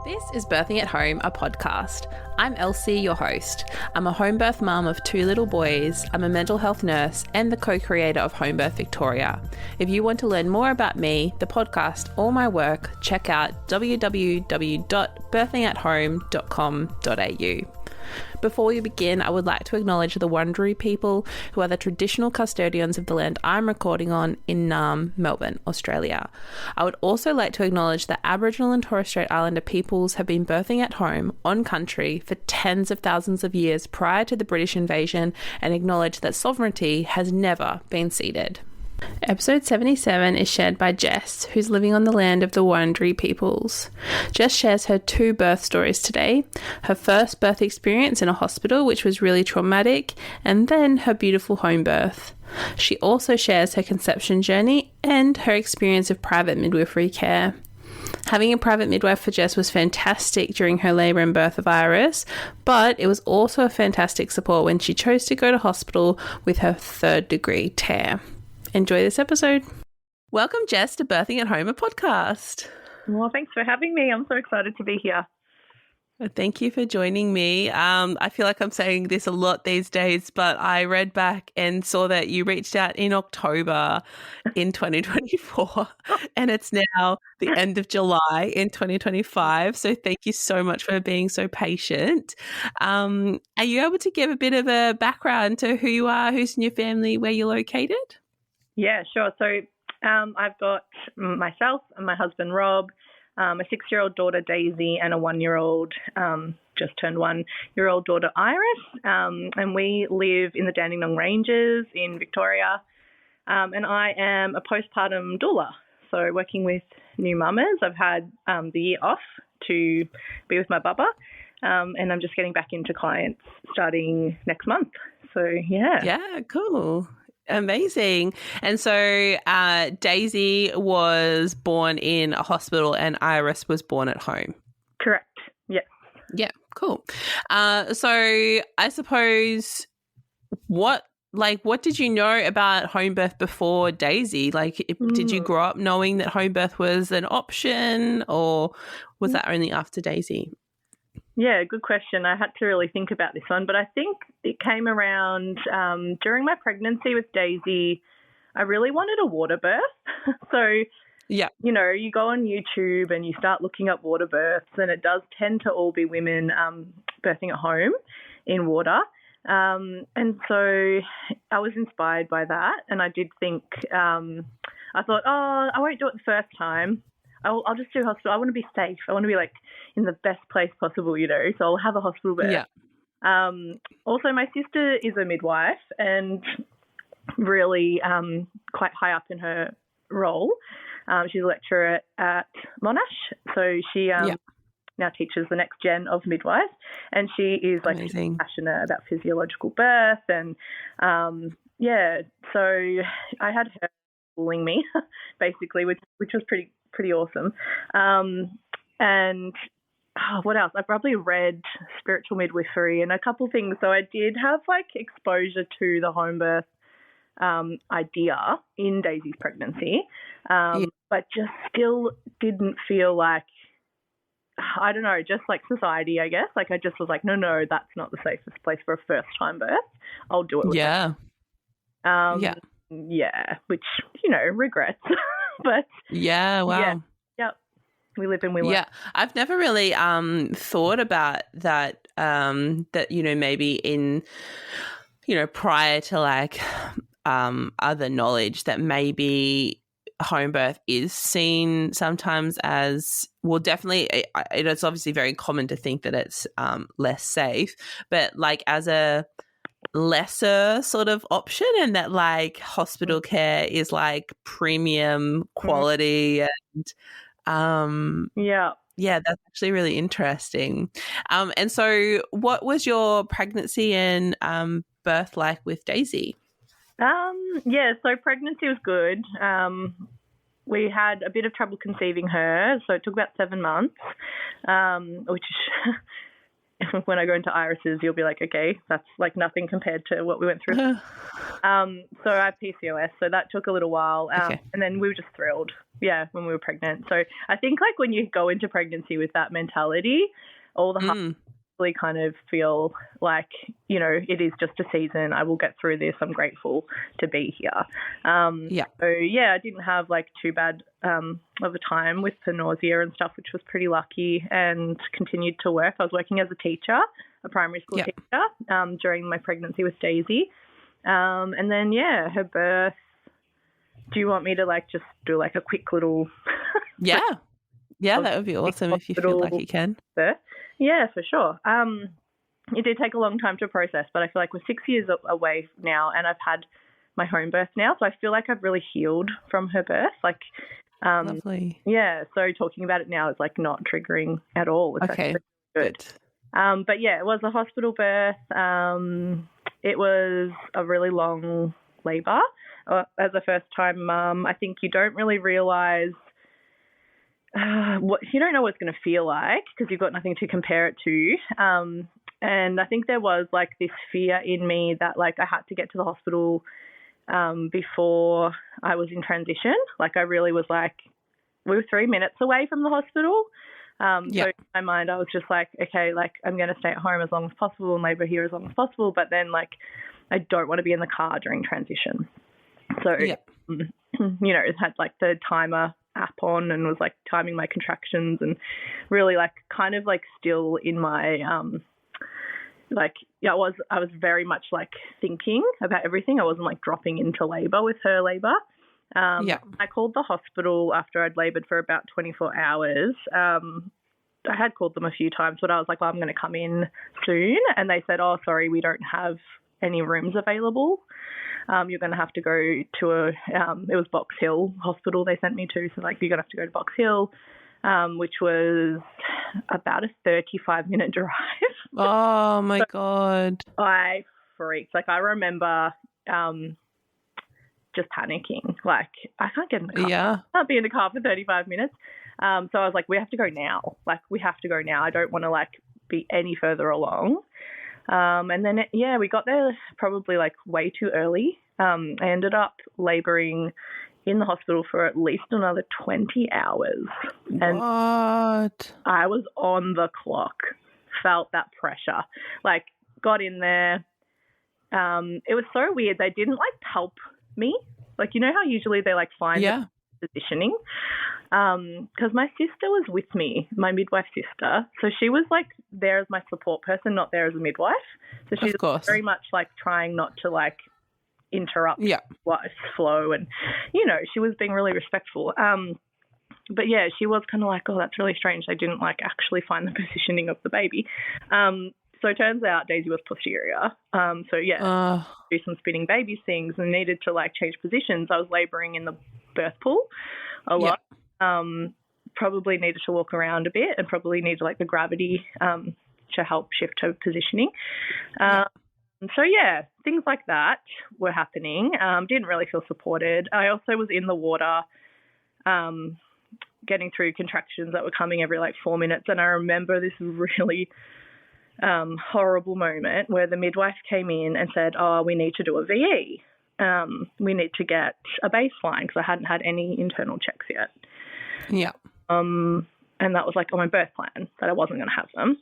This is Birthing at Home, a podcast. I'm Elsie, your host. I'm a home birth mum of 2 little boys. I'm a mental health nurse and the co-creator of Homebirth Victoria. If you want to learn more about me, the podcast, or my work, check out www.birthingathome.apodcast. Before we begin, I would like to acknowledge the Wurundjeri people who are the traditional custodians of the land I'm recording on in Naarm, Melbourne, Australia. I would also like to acknowledge that Aboriginal and Torres Strait Islander peoples have been birthing at home on country for tens of thousands of years prior to the British invasion and acknowledge that sovereignty has never been ceded. Episode 77 is shared by Jess, who's living on the land of the Wurundjeri peoples. Jess shares her 2 birth stories today, her first birth experience in a hospital, which was really traumatic, and then her beautiful home birth. She also shares her conception journey and her experience of private midwifery care. Having a private midwife for Jess was fantastic during her labour and birth of Iris, but it was also a fantastic support when she chose to go to hospital with her 3rd-degree tear. Enjoy this episode. Welcome, Jess, to Birthing at Home, a podcast. Well, thanks for having me. I'm so excited to be here. Thank you for joining me. I feel like I'm saying this a lot these days, but I read back and saw that you reached out in October in 2024, and it's now the end of July in 2025. So thank you so much for being so patient. Are you able to give a bit of a background to who you are, who's in your family, where you're located? Yeah, sure. So I've got myself and my husband, Rob, a 6-year-old daughter, Daisy, and a 1-year-old, just turned 1-year-old daughter, Iris. And we live in the Dandenong Ranges in Victoria. And I am a postpartum doula, so working with new mamas. I've had the year off to be with my bubba, and I'm just getting back into clients starting next month. So, yeah. Yeah, cool. Amazing. And so Daisy was born in a hospital and Iris was born at home. Correct. Yes. Yeah, cool. So I suppose what did you know about home birth before Daisy? Did you grow up knowing that home birth was an option, or was that only after Daisy? Yeah, good question. I had to really think about this one, but I think it came around during my pregnancy with Daisy. I really wanted a water birth. So, yeah, you know, you go on YouTube and you start looking up water births, and it does tend to all be women birthing at home in water. And so I was inspired by that, and I did think, I thought, I won't do it the first time. I'll just do hospital. I want to be safe. I want to be in the best place possible, you know, so I'll have a hospital birth. Yeah. Also, my sister is a midwife and really quite high up in her role. She's a lecturer at Monash, so she now teaches the next gen of midwives, and she is passionate about physiological birth. And so I had her schooling me basically, which was pretty awesome. And what else? I probably read spiritual midwifery and a couple of things. So I did have exposure to the home birth idea in Daisy's pregnancy, but just still didn't feel I don't know, just society, I guess. I just was no, that's not the safest place for a first time birth. I'll do it with yeah, which, you know, regrets. But yeah, wow. Yeah. We live and we learn. Yeah. I've never really thought about that, that, you know, maybe in, you know, prior to other knowledge that maybe home birth is seen sometimes as, well, definitely it's obviously very common to think that it's less safe, but as a lesser sort of option, and that hospital care is premium quality and that's actually really interesting. And so what was your pregnancy and birth like with Daisy? So pregnancy was good. We had a bit of trouble conceiving her, so it took about 7 months, which when I go into irises, you'll be like, okay, that's like nothing compared to what we went through. So I have PCOS, so that took a little while. And then we were just thrilled, when we were pregnant. So I think like when you go into pregnancy with that mentality, all the really kind of feel like, you know, it is just a season. I will get through this. I'm grateful to be here. So I didn't have like too bad of a time with the nausea and stuff, which was pretty lucky, and continued to work. I was working as a teacher, a primary school teacher, during my pregnancy with Daisy. And then, her birth. Do you want me to like just do like a quick little Yeah, that would be awesome if you feel like you can. Birth? Yeah, for sure. It did take a long time to process, but I feel like we're 6 years away now, and I've had my home birth now, so I feel like I've really healed from her birth. Like, lovely. Yeah, so talking about it now is like not triggering at all. It's okay, good. But it was a hospital birth. It was a really long labour. As a first-time mum, I think you don't really realise what you don't know what it's going to feel like because you've got nothing to compare it to. And I think there was like this fear in me that like I had to get to the hospital before I was in transition. Like I really was like, we were 3 minutes away from the hospital. So in my mind, I was just like, okay, like I'm going to stay at home as long as possible and labour here as long as possible. But then like I don't want to be in the car during transition. So, you know, it had like the timer app on and was like timing my contractions and really like kind of like still in my I was very much like thinking about everything. I wasn't like dropping into labour with her labour. I called the hospital after I'd laboured for about 24 hours. I had called them a few times, but I was like, well, I'm going to come in soon. And they said, oh, sorry, we don't have any rooms available. You're going to have to go to it was Box Hill Hospital they sent me to. So like, you're going to have to go to Box Hill, which was about a 35-minute drive. Oh my God. I freaked. Like I remember just panicking. Like I can't get in the car. I can't be in the car for 35 minutes. So I was like, we have to go now. Like we have to go now. I don't want to like be any further along. And then, we got there probably like way too early. I ended up labouring in the hospital for at least another 20 hours. And what? I was on the clock, felt that pressure, like got in there. It was so weird. They didn't like help me. Like, you know how usually they like find the positioning? Because my sister was with me, my midwife sister. So she was like there as my support person, not there as a midwife. So she was very much like trying not to like interrupt wife's flow. And, you know, she was being really respectful. But she was kind of like, oh, that's really strange. They didn't like actually find the positioning of the baby. So it turns out Daisy was posterior. Do some spinning baby things and needed to like change positions. I was labouring in the birth pool a lot. Probably needed to walk around a bit and probably needed like the gravity to help shift her positioning. So things like that were happening. Didn't really feel supported. I also was in the water getting through contractions that were coming every like 4 minutes. And I remember this really horrible moment where the midwife came in and said, oh, we need to do a VE. We need to get a baseline because I hadn't had any internal checks yet. And that was like on my birth plan that I wasn't going to have them.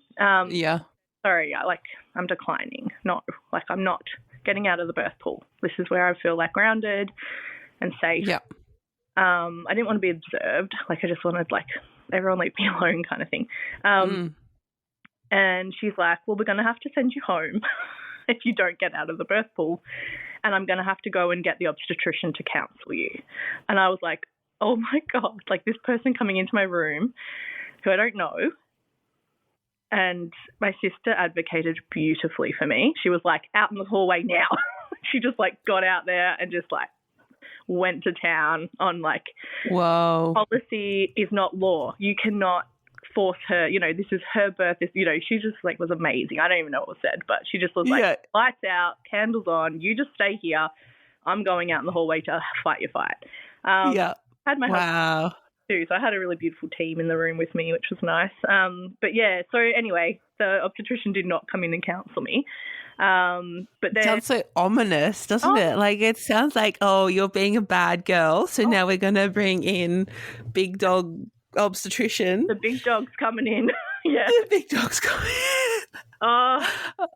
Sorry, like I'm declining. Not like I'm not getting out of the birth pool. This is where I feel like grounded and safe. I didn't want to be observed. Like I just wanted like everyone leave me alone kind of thing. And she's like, well, we're going to have to send you home if you don't get out of the birth pool. And I'm going to have to go and get the obstetrician to counsel you. And I was like, oh my God, like this person coming into my room who I don't know. And my sister advocated beautifully for me. She was like, out in the hallway now. She just like got out there and just like went to town on like, whoa, policy is not law. You cannot force her, you know, this is her birth. This, you know, she just like was amazing. I don't even know what was said, but she just was like, lights out, candles on, you just stay here. I'm going out in the hallway to fight your fight. Had my husband too. So I had a really beautiful team in the room with me, which was nice. But yeah, so anyway, the obstetrician did not come in and counsel me. But then, It sounds so ominous, doesn't it? Like, it sounds like, oh, you're being a bad girl, so now we're going to bring in big dog obstetrician. The big dog's coming in. Yeah. The big dog's coming in. No,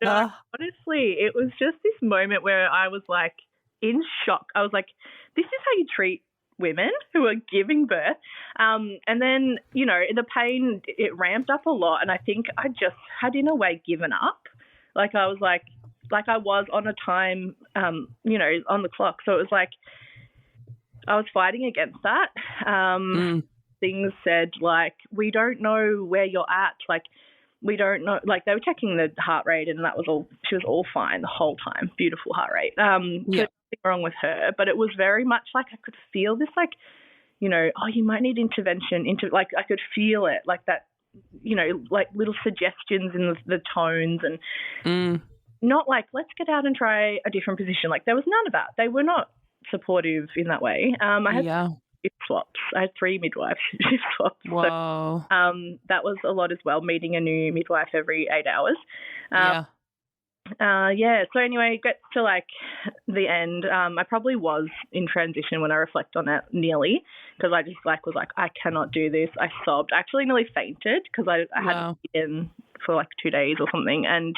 honestly, it was just this moment where I was like in shock. I was like, this is how you treat women who are giving birth. And then, you know, the pain, it ramped up a lot. And I think I just had in a way given up. Like I was like I was on a time, you know, on the clock. So it was like I was fighting against that. Things said like, we don't know where you're at. Like, we don't know. Like, they were checking the heart rate and that was all. She was all fine the whole time. Beautiful heart rate. So nothing wrong with her. But it was very much like I could feel this, like, you know, oh, you might need intervention. Like I could feel it, like that, you know, like little suggestions in the tones and not like, let's get out and try a different position. Like there was none of that. They were not supportive in that way. I had shift swaps. I had 3 midwives shift swaps. Wow. So, that was a lot as well, meeting a new midwife every 8 hours. So anyway, it gets to like the end. I probably was in transition when I reflect on it nearly, because I just like was like, I cannot do this. I sobbed. I actually nearly fainted because I hadn't been for like 2 days or something. And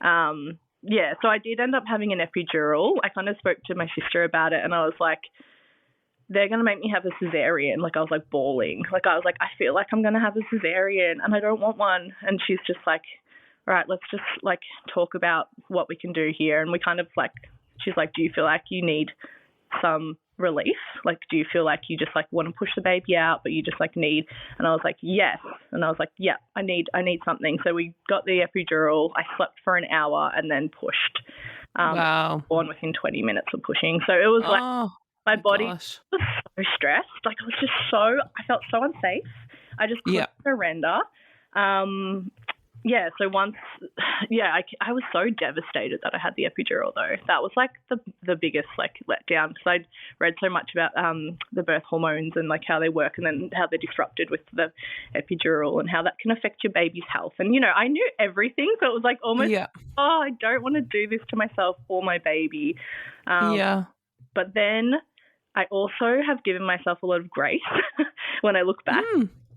so I did end up having an epidural. I kind of spoke to my sister about it and I was like, they're going to make me have a cesarean. Like I was like bawling. Like I was like, I feel like I'm going to have a cesarean and I don't want one. And she's just like, all right, let's just like talk about what we can do here. And we kind of like, she's like, do you feel like you need some relief? Like, do you feel like you just like want to push the baby out, but you just like need? And I was like, yes. And I was like, yeah, I need something. So we got the epidural. I slept for an hour and then pushed. Wow. Born within 20 minutes of pushing. So it was like my body was so stressed. Like I felt so unsafe. I just couldn't surrender. So once, I was so devastated that I had the epidural though. That was like the biggest like letdown, because I'd read so much about the birth hormones and like how they work and then how they're disrupted with the epidural and how that can affect your baby's health. And, you know, I knew everything. So it was like almost, I don't want to do this to myself or my baby. But then I also have given myself a lot of grace when I look back.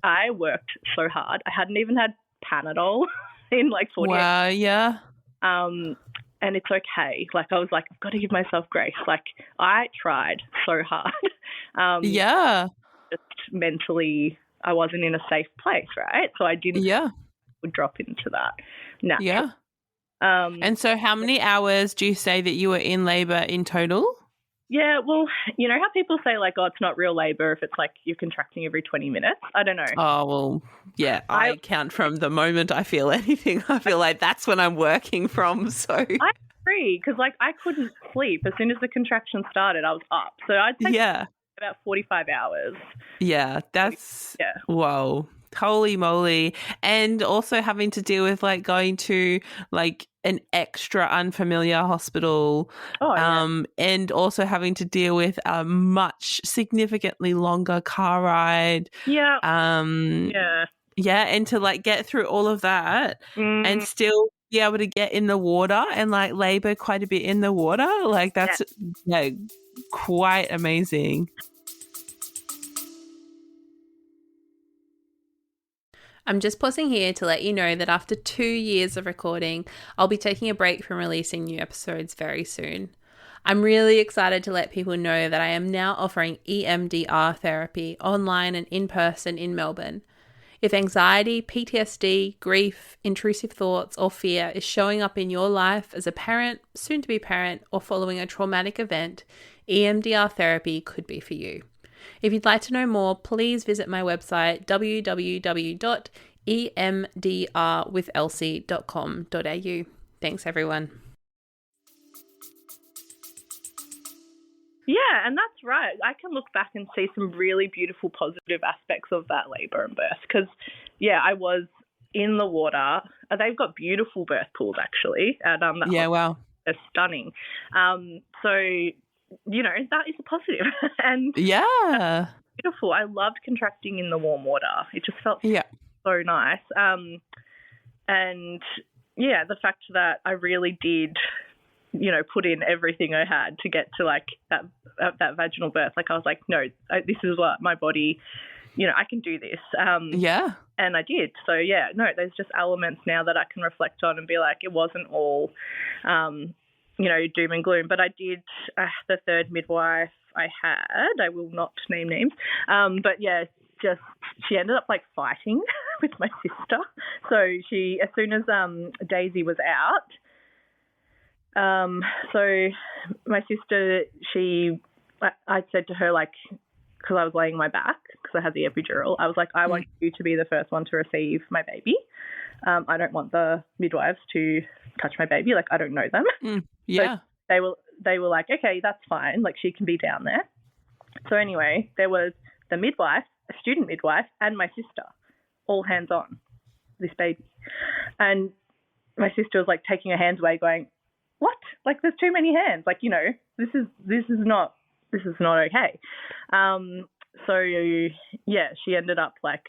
I worked so hard. I hadn't even had Panadol in like 40 hours. Wow, yeah. And it's okay. Like I was like, I've got to give myself grace. Like I tried so hard. Just mentally I wasn't in a safe place, right? So I didn't would drop into that naturally. Yeah. And so how many hours do you say that you were in labour in total? Yeah, well, you know how people say like, oh, it's not real labour if it's like you're contracting every 20 minutes? I don't know. Oh, well, yeah, I count from the moment I feel anything. I feel like that's when I'm working from, so. I agree, because like I couldn't sleep. As soon as the contraction started, I was up. So I'd take about 45 hours. Yeah, that's, whoa. Holy moly. And also having to deal with like going to like an extra unfamiliar hospital and also having to deal with a much significantly longer car ride. And to like get through all of that and still be able to get in the water and like labor quite a bit in the water. Like that's quite amazing. I'm just pausing here to let you know that after 2 years of recording, I'll be taking a break from releasing new episodes very soon. I'm really excited to let people know that I am now offering EMDR therapy online and in person in Melbourne. If anxiety, PTSD, grief, intrusive thoughts, or fear is showing up in your life as a parent, soon-to-be parent, or following a traumatic event, EMDR therapy could be for you. If you'd like to know more, please visit my website www.emdrwithelsie.com.au. Thanks, everyone. Yeah, and that's right. I can look back and see some really beautiful positive aspects of that labour and birth because, I was in the water. They've got beautiful birth pools, actually. At, wow. They're stunning. So, you know, that is a positive. And beautiful. I loved contracting in the warm water. It just felt so nice. And yeah, the fact that I really did, you know, put in everything I had to get to like that vaginal birth. Like I was like, no, this is what my body, you know, I can do this. And I did. So yeah, no, there's just elements now that I can reflect on and be like, it wasn't all, you know, doom and gloom. But I did, the third midwife I had, I will not name names, but yeah, just she ended up like fighting with my sister. So she, as soon as Daisy was out, so my sister, I said to her, like, because I was laying my back because I had the epidural, I was like, I want you to be the first one to receive my baby. I don't want the midwives to touch my baby. Like, I don't know them. Yeah. So they were like, okay, that's fine. Like, she can be down there. So anyway, there was the midwife, a student midwife, and my sister, all hands on this baby. And my sister was like taking her hands away going, what? Like, there's too many hands. Like, you know, this is not okay. So yeah, she ended up like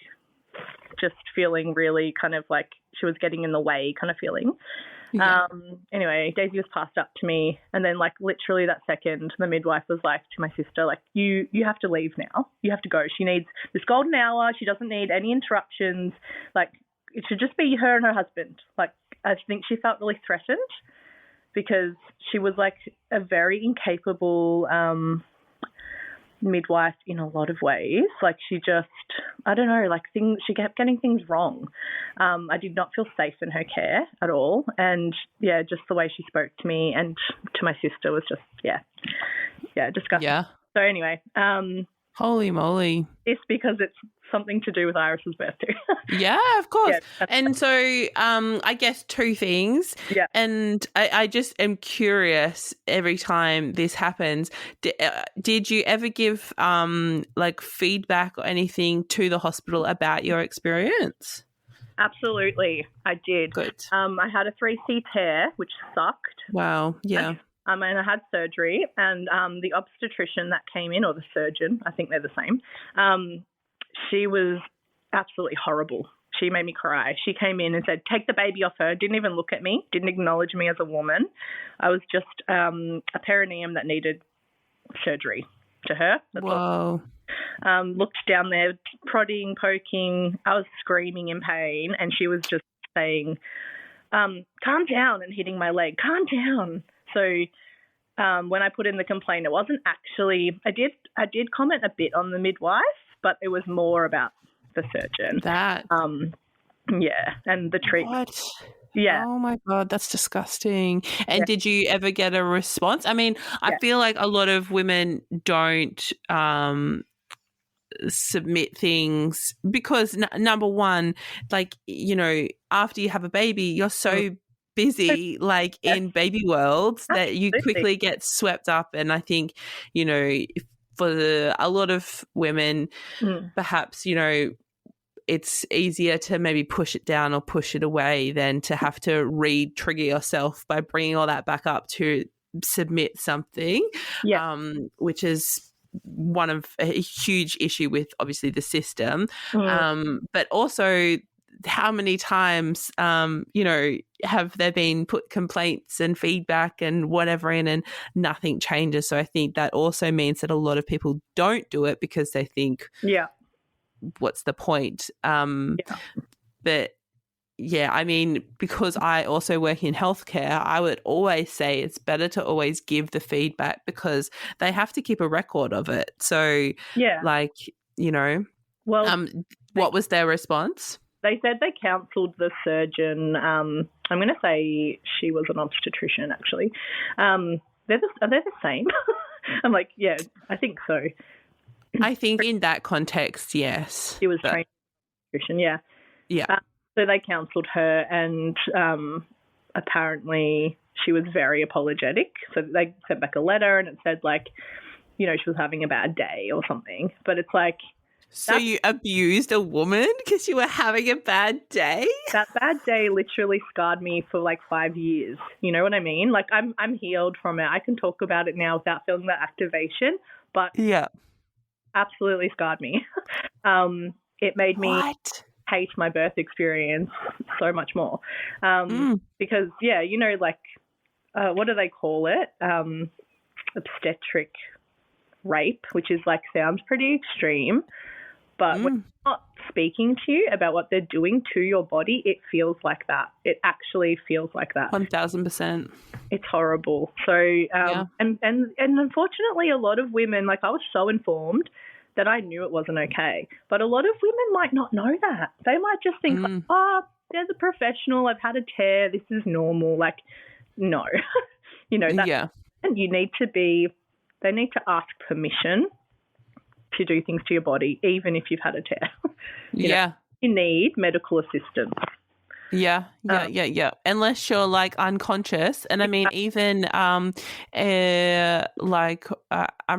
just feeling really kind of like she was getting in the way kind of feeling. Yeah. Anyway, Daisy was passed up to me, and then like literally that second, the midwife was like to my sister, like, you have to leave now. You have to go. She needs this golden hour. She doesn't need any interruptions. Like, it should just be her and her husband. Like, I think she felt really threatened because she was like a very incapable midwife in a lot of ways. Like, she just, I don't know, like she kept getting things wrong. I did not feel safe in her care at all. And yeah, just the way she spoke to me and to my sister was just, disgusting. Yeah. So anyway, holy moly. It's because it's something to do with Iris's birth too. Yeah, of course. Yeah, and so I guess two things. Yeah. And I just am curious every time this happens. Did you ever give like feedback or anything to the hospital about your experience? Absolutely, I did. Good. I had a 3C tear, which sucked. Wow, yeah. And I had surgery, and the obstetrician that came in, or the surgeon, I think they're the same, she was absolutely horrible. She made me cry. She came in and said, take the baby off her, didn't even look at me, didn't acknowledge me as a woman. I was just a perineum that needed surgery to her. That's Whoa. all. Looked down there, prodding, poking. I was screaming in pain, and she was just saying, calm down, and hitting my leg, calm down. So when I put in the complaint, it wasn't actually, I did comment a bit on the midwife, but it was more about the surgeon. Yeah, and the treatment. What? Yeah. Oh my God, that's disgusting. And did you ever get a response? I mean, I feel like a lot of women don't submit things because number one, like, you know, after you have a baby, you're so busy like in baby worlds that you quickly get swept up. And I think, you know, for a lot of women, perhaps, you know, it's easier to maybe push it down or push it away than to have to re-trigger yourself by bringing all that back up to submit something, which is one of a huge issue with obviously the system. But also, how many times, you know, have there been put complaints and feedback and whatever in and nothing changes? So I think that also means that a lot of people don't do it because they think, what's the point? But yeah, I mean, because I also work in healthcare, I would always say it's better to always give the feedback because they have to keep a record of it. So like, you know, well, what was their response? They said they counselled the surgeon. I'm going to say she was an obstetrician, actually. Are they the same? I'm like, yeah, I think so. I think in that context, yes. She was trained obstetrician, yeah. So they counselled her, and apparently she was very apologetic. So they sent back a letter, and it said, like, you know, she was having a bad day or something. But it's like, so you abused a woman because you were having a bad day? That bad day literally scarred me for like 5 years. You know what I mean? Like, I'm healed from it. I can talk about it now without feeling that activation. But absolutely scarred me. It made me What? hate my birth experience so much more. Because, yeah, you know, like, what do they call it? Obstetric rape, which is like sounds pretty extreme, but when they're not speaking to you about what they're doing to your body, it feels like that. It actually feels like that. 1000%. It's horrible. So, and unfortunately, a lot of women, like I was so informed that I knew it wasn't okay, but a lot of women might not know that. They might just think, like, oh, there's a professional, I've had a tear, this is normal. Like, no, you know, that, and you need to be, they need to ask permission to do things to your body, even if you've had a tear. You know, you need medical assistance. Yeah. Unless you're like unconscious. And I mean, even I'm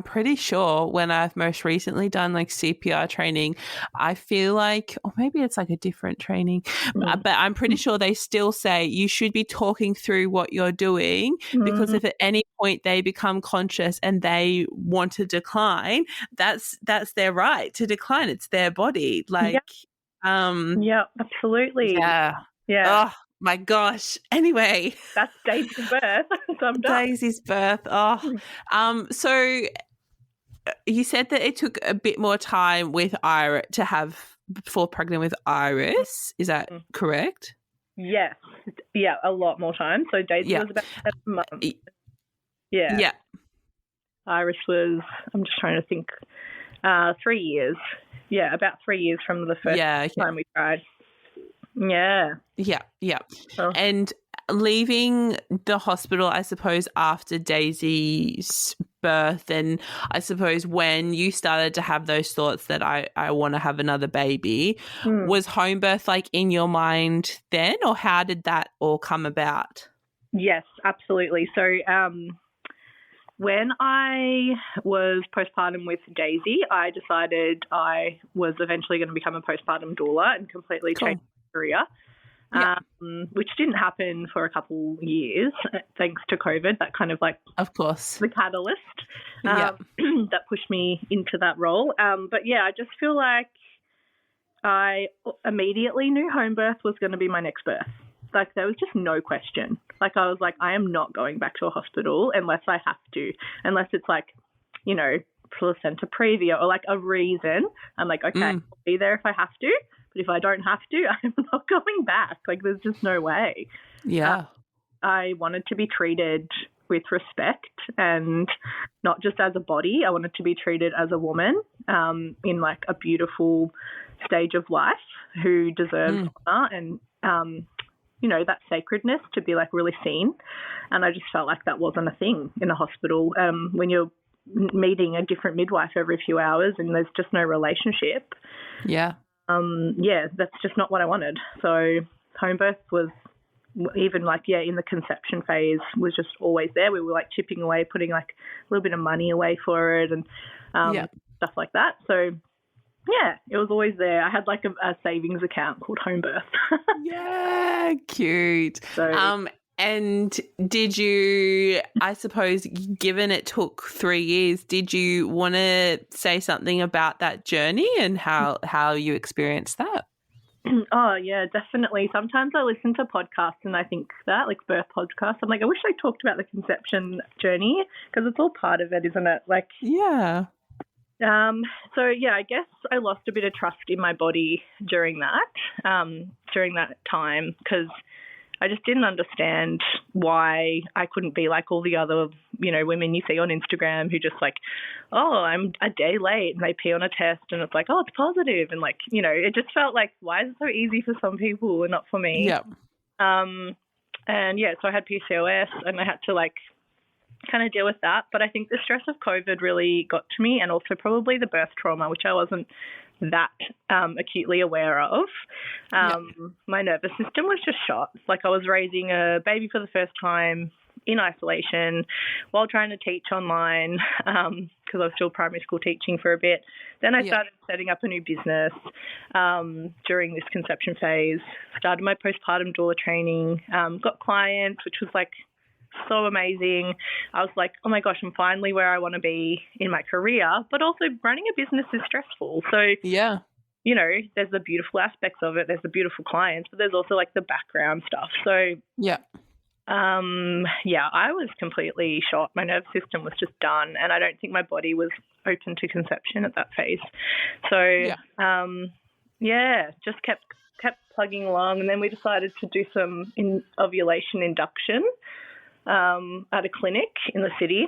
pretty sure when I've most recently done like CPR training, I feel like, or maybe it's like a different training, but I'm pretty sure they still say you should be talking through what you're doing, because if at any point they become conscious and they want to decline, that's their right to decline. It's their body. Like, yeah, absolutely. Yeah. Oh my gosh. Anyway, that's Daisy's birth. Daisy's birth. Oh, so you said that it took a bit more time with Iris to have before pregnant with Iris. Is that correct? Yes. Yeah, a lot more time. So Daisy was about 7 months. Yeah. Iris was, I'm just trying to think, 3 years. Yeah, about 3 years from the first time we tried. Yeah. Oh. And leaving the hospital, I suppose, after Daisy's birth, and I suppose when you started to have those thoughts that I want to have another baby, was home birth like in your mind then, or how did that all come about? Yes, absolutely. So when I was postpartum with Daisy, I decided I was eventually going to become a postpartum doula and completely change career, which didn't happen for a couple years thanks to COVID. That kind of like, of course, the catalyst that pushed me into that role. But yeah, I just feel like I immediately knew home birth was going to be my next birth. Like, there was just no question. Like, I was like, I am not going back to a hospital unless I have to, unless it's like, you know, placenta previa or like a reason. I'm like, okay, I'll be there if I have to. But if I don't have to, I'm not going back. Like, there's just no way. Yeah. I wanted to be treated with respect and not just as a body. I wanted to be treated as a woman in like a beautiful stage of life who deserves honor and, you know, that sacredness to be like really seen. And I just felt like that wasn't a thing in a hospital. When you're meeting a different midwife every few hours and there's just no relationship. Yeah. That's just not what I wanted. So home birth was even like, in the conception phase was just always there. We were like chipping away, putting like a little bit of money away for it and stuff like that. So it was always there. I had like a savings account called Homebirth. Yeah, cute. So, and did you, I suppose, given it took 3 years, did you want to say something about that journey and how you experienced that? Oh, yeah, definitely. Sometimes I listen to podcasts and I think that, like birth podcasts, I'm like, I wish I talked about the conception journey because it's all part of it, isn't it? Like, yeah. So, I guess I lost a bit of trust in my body during that time because I just didn't understand why I couldn't be like all the other, you know, women you see on Instagram who just like, oh, I'm a day late and they pee on a test and it's like, oh, it's positive. And like, you know, it just felt like, why is it so easy for some people and not for me? Yeah. So I had PCOS and I had to like kind of deal with that. But I think the stress of COVID really got to me and also probably the birth trauma, which I wasn't that acutely aware of. My nervous system was just shot. Like I was raising a baby for the first time in isolation while trying to teach online because I was still primary school teaching for a bit. Then I started setting up a new business during this conception phase, started my postpartum doula training, got clients, which was like so amazing. I was like, oh my gosh, I'm finally where I want to be in my career. But also running a business is stressful. So, Yeah. you know, there's the beautiful aspects of it. There's the beautiful clients, but there's also like the background stuff. So, Yeah. I was completely shot. My nervous system was just done, and I don't think my body was open to conception at that phase. So, just kept plugging along, and then we decided to do some ovulation induction at a clinic in the city.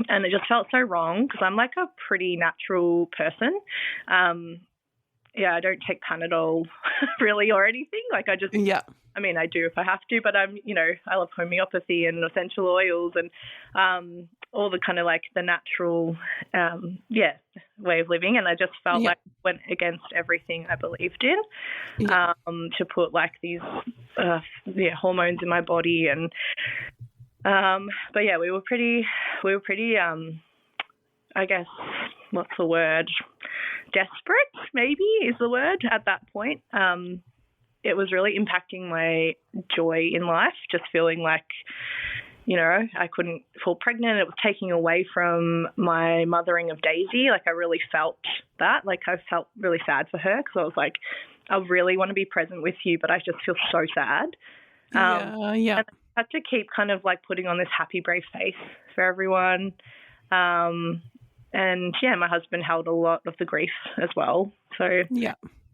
And it just felt so wrong because I'm like a pretty natural person. I don't take Panadol really or anything. Like I mean, I do if I have to, but I love homeopathy and essential oils and all the kind of like the natural, way of living. And I just felt like it went against everything I believed in to put like these, hormones in my body. And, we were pretty, I guess, what's the word? Desperate, maybe is the word at that point. It was really impacting my joy in life, just feeling like, I couldn't fall pregnant. It was taking away from my mothering of Daisy. Like I really felt that. Like I felt really sad for her because I was like, I really want to be present with you, but I just feel so sad. And I had to keep kind of like putting on this happy, brave face for everyone. My husband held a lot of the grief as well. So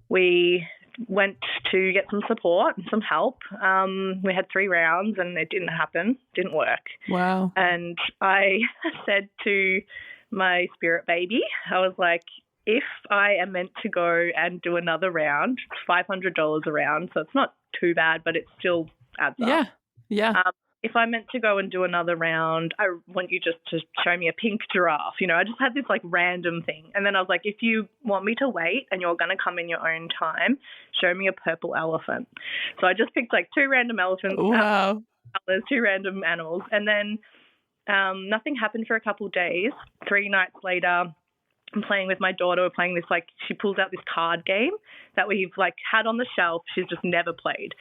we went to get some support and some help. We had 3 rounds and it didn't work. Wow. And I said to my spirit baby, I was like, if I am meant to go and do another round, it's $500 a round, so it's not too bad, but it still adds up. Yeah. If I'm meant to go and do another round, I want you just to show me a pink giraffe. I just had this like random thing. And then I was like, if you want me to wait and you're going to come in your own time, show me a purple elephant. So I just picked like 2 random elephants. Wow. 2 random animals. And then nothing happened for a couple of days. 3 nights later, I'm playing with my daughter. We're playing this, like, she pulls out this card game that we've like had on the shelf. She's just never played.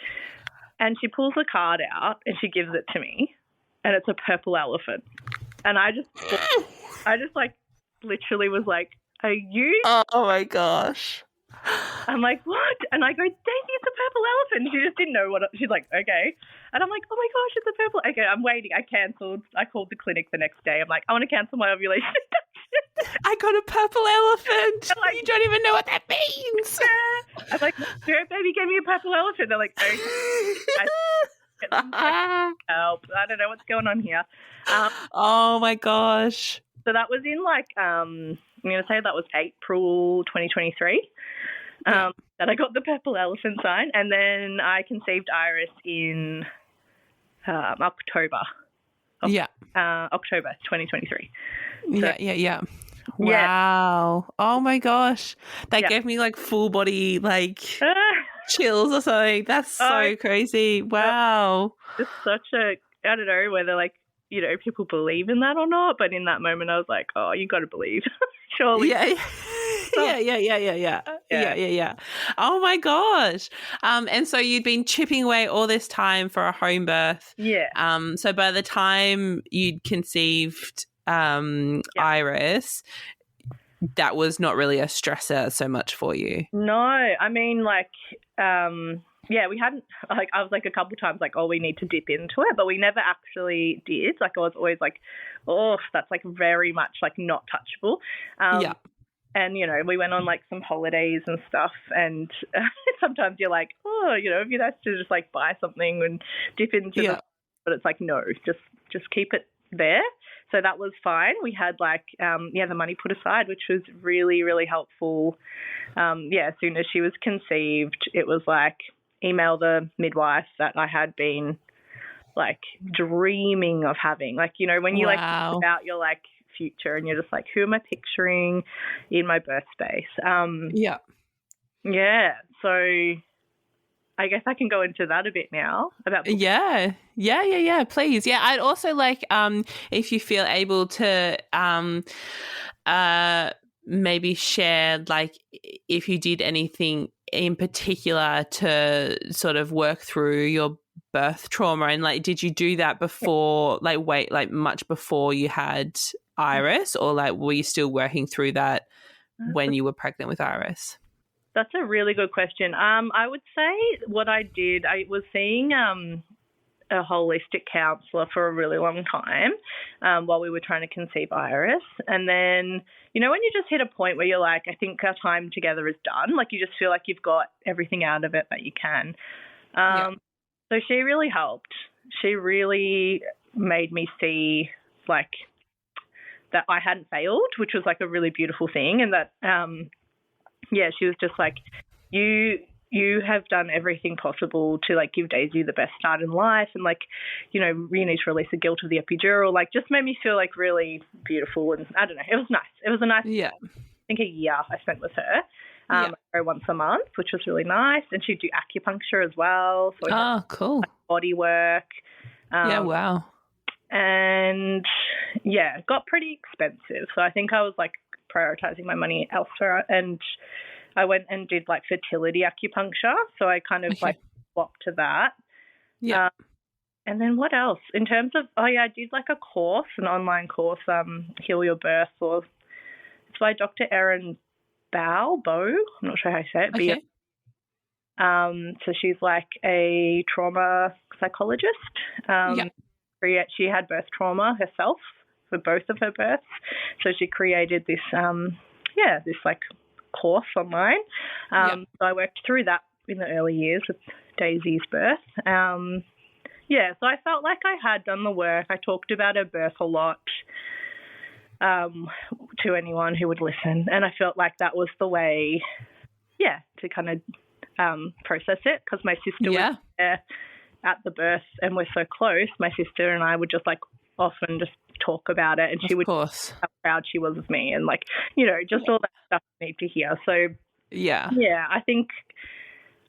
And she pulls the card out and she gives it to me, and it's a purple elephant. And I just like literally was like, are you? Oh my gosh. I'm like, what? And I go, Daisy, it's a purple elephant. She just didn't know what she's like, okay. And I'm like, oh my gosh, it's a purple. Okay, I'm waiting. I cancelled. I called the clinic the next day. I'm like, I want to cancel my ovulation. I got a purple elephant. Like, you don't even know what that means. Yeah. I'm like, spirit baby gave me a purple elephant. They're like, okay. Help. I don't know what's going on here. Oh my gosh. So that was in like, I'm going to say that was April 2023 that I got the purple elephant sign. And then I conceived Iris in October. October 2023. So, yeah. Wow. Oh my gosh. That gave me like full body like chills or something. That's so crazy. Wow. It's such a, I don't know whether like, people believe in that or not, but in that moment I was like, oh, you got to believe. Surely. Yeah. Oh my gosh. And so you'd been chipping away all this time for a home birth. Yeah. So by the time you'd conceived Iris, that was not really a stressor so much for you. No, I mean like we hadn't, like, I was like a couple times like, oh, we need to dip into it, but we never actually did. Like I was always like, oh, that's like very much like not touchable. And, we went on like some holidays and stuff, and sometimes you're like, oh, it'd be nice to just like buy something and dip into the, but it's like, no, just keep it there. So that was fine. We had like, the money put aside, which was really, really helpful. As soon as she was conceived, it was like, email the midwife that I had been like dreaming of having. Like, when you like think about your like future and you're just like, who am I picturing in my birth space? So I guess I can go into that a bit now about please. I'd also like if you feel able to maybe share like if you did anything in particular to sort of work through your birth trauma, and like, did you do that before, like much before you had Iris, or like were you still working through that when you were pregnant with Iris? That's a really good question. I would say what I did, I was seeing a holistic counsellor for a really long time while we were trying to conceive Iris. And then, you know, when you just hit a point where you're like, I think our time together is done, like you just feel like you've got everything out of it that you can. So she really helped. She really made me see like that I hadn't failed, which was like a really beautiful thing. And that, she was just like, you have done everything possible to like give Daisy the best start in life, and like, you know, you need to release the guilt of the epidural. Like, just made me feel like really beautiful, and I don't know, it was nice. It was a nice, I think, a year I spent with her. I go once a month, which was really nice, and she'd do acupuncture as well. So cool. Like, body work. Wow. And it got pretty expensive. So I think I was like prioritizing my money elsewhere, and I went and did like fertility acupuncture. So I kind of like swapped to that. Yeah. And then what else? In terms of, I did like a course, an online course, Heal Your Birth, or it's by Dr. Erin Bow. I'm not sure how you say it. Okay. So she's like a trauma psychologist. She had birth trauma herself for both of her births. So she created this, this like course online. So I worked through that in the early years with Daisy's birth. So I felt like I had done the work. I talked about her birth a lot to anyone who would listen, and I felt like that was the way, to kind of process it, because my sister was there at the birth and we're so close. My sister and I would just like often just talk about it, and she would tell how proud she was of me, and like, you know, just all that stuff I need to hear. So I think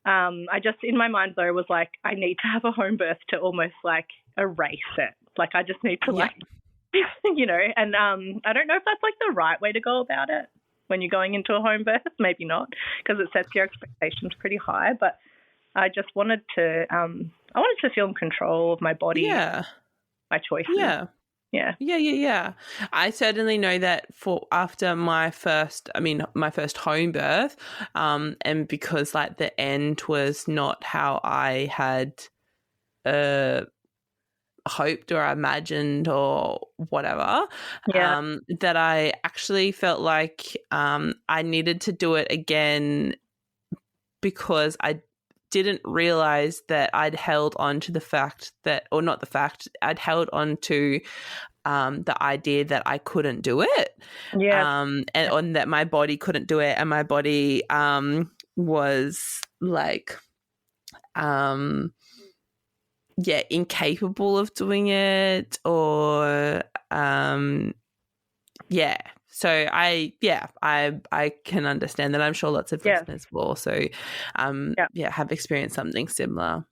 I just, in my mind though, was like, I need to have a home birth to almost like erase it. Like I just need to like, you know, and I don't know if that's like the right way to go about it when you're going into a home birth. Maybe not, because it sets your expectations pretty high, but I just wanted to feel in control of my body, my choices. Yeah. I certainly know that after my first home birth, and because like the end was not how I had hoped or imagined or whatever, that I actually felt like I needed to do it again, because I didn't realize that I'd held on to the fact that, or not the fact, I'd held on to the idea that I couldn't do it, and that my body couldn't do it, and my body was like incapable of doing it, or So I can understand that. I'm sure lots of listeners will also have experienced something similar.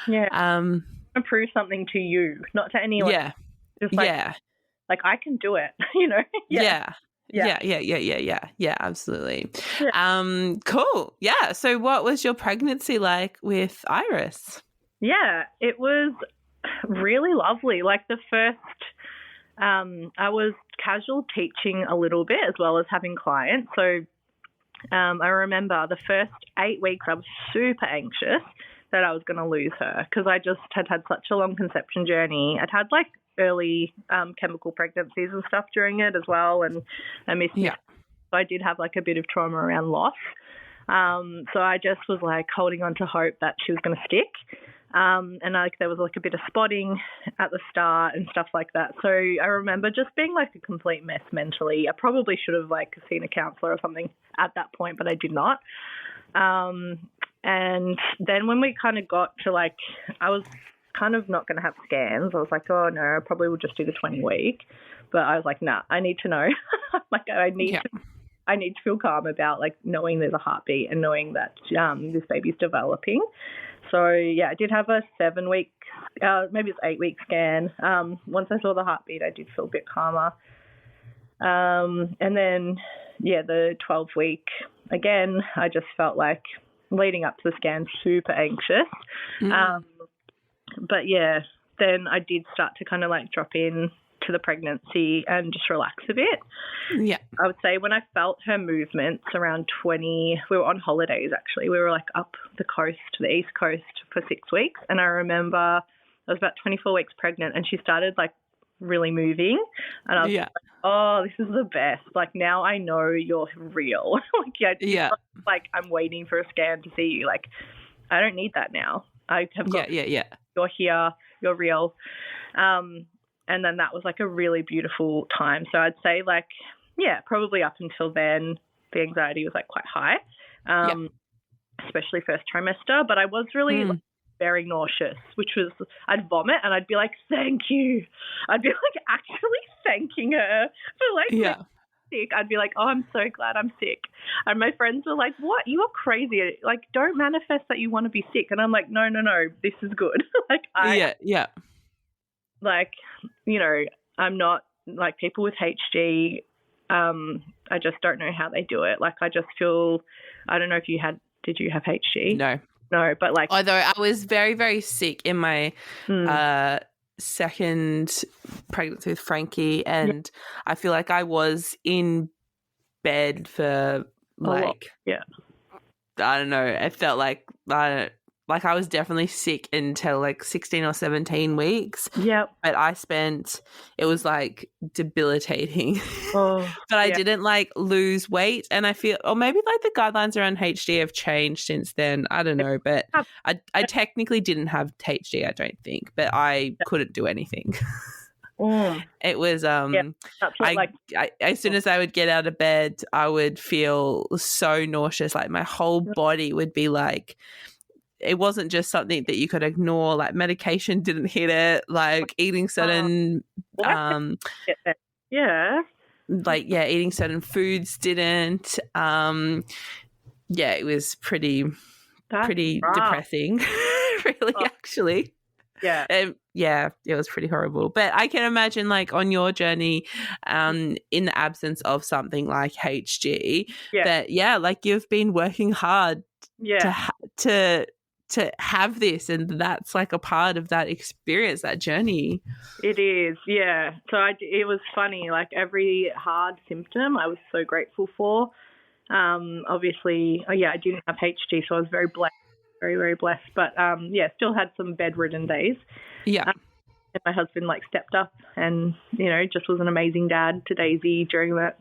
Prove something to you, not to anyone. Just like, like I can do it, you know. Absolutely. Cool. Yeah. So what was your pregnancy like with Iris? Yeah, it was really lovely. Like the first, I was casual teaching a little bit as well as having clients. So I remember the first 8 weeks I was super anxious that I was going to lose her, because I just had such a long conception journey. I'd had like early chemical pregnancies and stuff during it as well, and I missed it. So I did have like a bit of trauma around loss. So I just was like holding on to hope that she was going to stick. And like there was like a bit of spotting at the start and stuff like that. So I remember just being like a complete mess mentally. I probably should have like seen a counsellor or something at that point, but I did not. And then when we kind of got to like, I was kind of not going to have scans. I was like, oh no, I probably will just do the 20-week. But I was like, nah, I need to know. Like I need to feel calm about like knowing there's a heartbeat and knowing that this baby's developing. So I did have a 7-week, maybe it's 8-week scan. Once I saw the heartbeat, I did feel a bit calmer. And then the 12-week, again, I just felt like leading up to the scan super anxious. But yeah, then I did start to kind of like drop in to the pregnancy and just relax a bit. Yeah. I would say when I felt her movements around 20, we were on holidays actually. We were like up the coast, the East Coast for 6 weeks. And I remember I was about 24 weeks pregnant and she started like really moving. And I was like, oh, this is the best. Like now I know you're real. Like, yeah. Like I'm waiting for a scan to see you. Like I don't need that now. I have got, you're here, you're real. And then that was like a really beautiful time. So I'd say like, yeah, probably up until then, the anxiety was like quite high, especially first trimester. But I was really like, very nauseous, which was I'd vomit and I'd be like, thank you. I'd be like actually thanking her for like being sick. I'd be like, oh, I'm so glad I'm sick. And my friends were like, what? You are crazy. Like, don't manifest that you want to be sick. And I'm like, no, this is good. Like, like, you know, I'm not like people with HG. I just don't know how they do it. Like, I just feel, I don't know if did you have HG? No, but like. Although I was very, very sick in my second pregnancy with Frankie, and I feel like I was in bed for like, I don't know. It felt like I was definitely sick until like 16 or 17 weeks. Yep. But it was like debilitating. But I didn't like lose weight. And I feel, or maybe like the guidelines around HG have changed since then. I don't know. But I technically didn't have HG, I don't think. But I couldn't do anything. It was as soon as I would get out of bed, I would feel so nauseous. Like my whole body would be like, it wasn't just something that you could ignore. Like medication didn't hit it. Like eating certain, eating certain foods didn't. It was pretty depressing, really, actually. Yeah. It was pretty horrible. But I can imagine, like, on your journey, in the absence of something like HG, that, like, you've been working hard to have this, and that's, like, a part of that experience, that journey. It is, yeah. So it was funny. Like, every hard symptom I was so grateful for. Obviously, I didn't have HG, so I was very blessed. Very, very blessed. But, still had some bedridden days. Yeah. And my husband, like, stepped up and, you know, just was an amazing dad to Daisy during that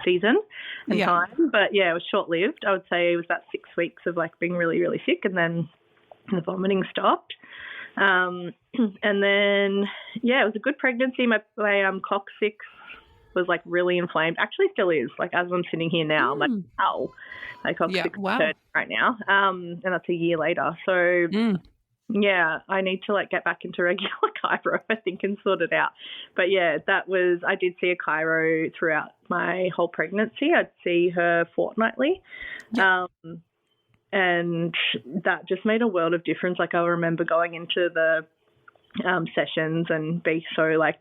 season and time. But, it was short-lived. I would say it was about 6 weeks of, like, being really, really sick, and then the vomiting stopped. And then, it was a good pregnancy. My coccyx was, like, really inflamed. Actually still is. Like, as I'm sitting here now, I'm like, ow. My coccyx is hurting right now. And that's a year later. So, I need to, like, get back into regular chiro, I think, and sort it out. But, I did see a chiro throughout my whole pregnancy. I'd see her fortnightly. And that just made a world of difference. Like, I remember going into the sessions and be so, like,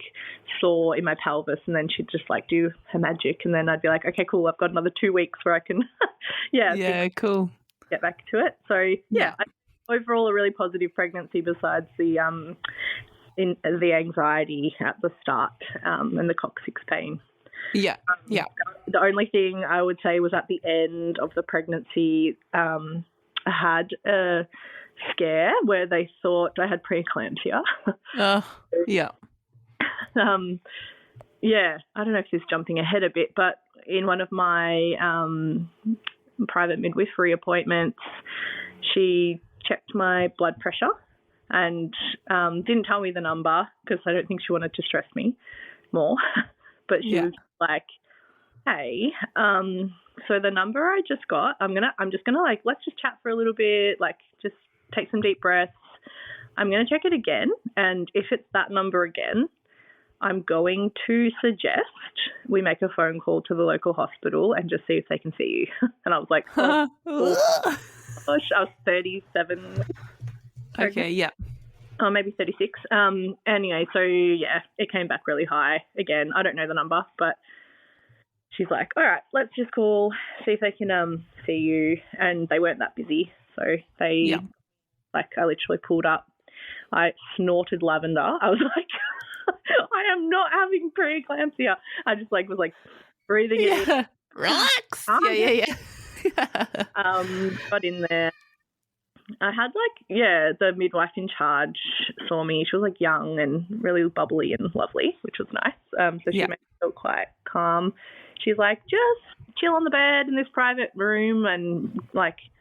sore in my pelvis, and then she'd just, like, do her magic, and then I'd be like, okay, cool, I've got another 2 weeks where I can cool, get back to it. So overall a really positive pregnancy, besides the anxiety at the start and the coccyx pain. The only thing I would say was at the end of the pregnancy, I had a scare where they thought I had preeclampsia. I don't know if this is jumping ahead a bit, but in one of my private midwifery appointments, she checked my blood pressure and didn't tell me the number because I don't think she wanted to stress me more. But she was like, hey, so the number I just got, I'm just gonna like, let's just chat for a little bit, like just take some deep breaths. I'm going to check it again. And if it's that number again, I'm going to suggest we make a phone call to the local hospital and just see if they can see you. And I was like, oh gosh, I was 37. Okay, Oh, maybe 36. Anyway, so it came back really high. Again, I don't know the number, but she's like, all right, let's just call, see if they can see you. And they weren't that busy. So they, like, I literally pulled up, I snorted lavender. I was like, I am not having preeclampsia. I just was breathing in. Relax. Yeah. Got in there. I had the midwife in charge saw me. She was young and really bubbly and lovely, which was nice. So she made me feel quite calm. She's like, just chill on the bed in this private room and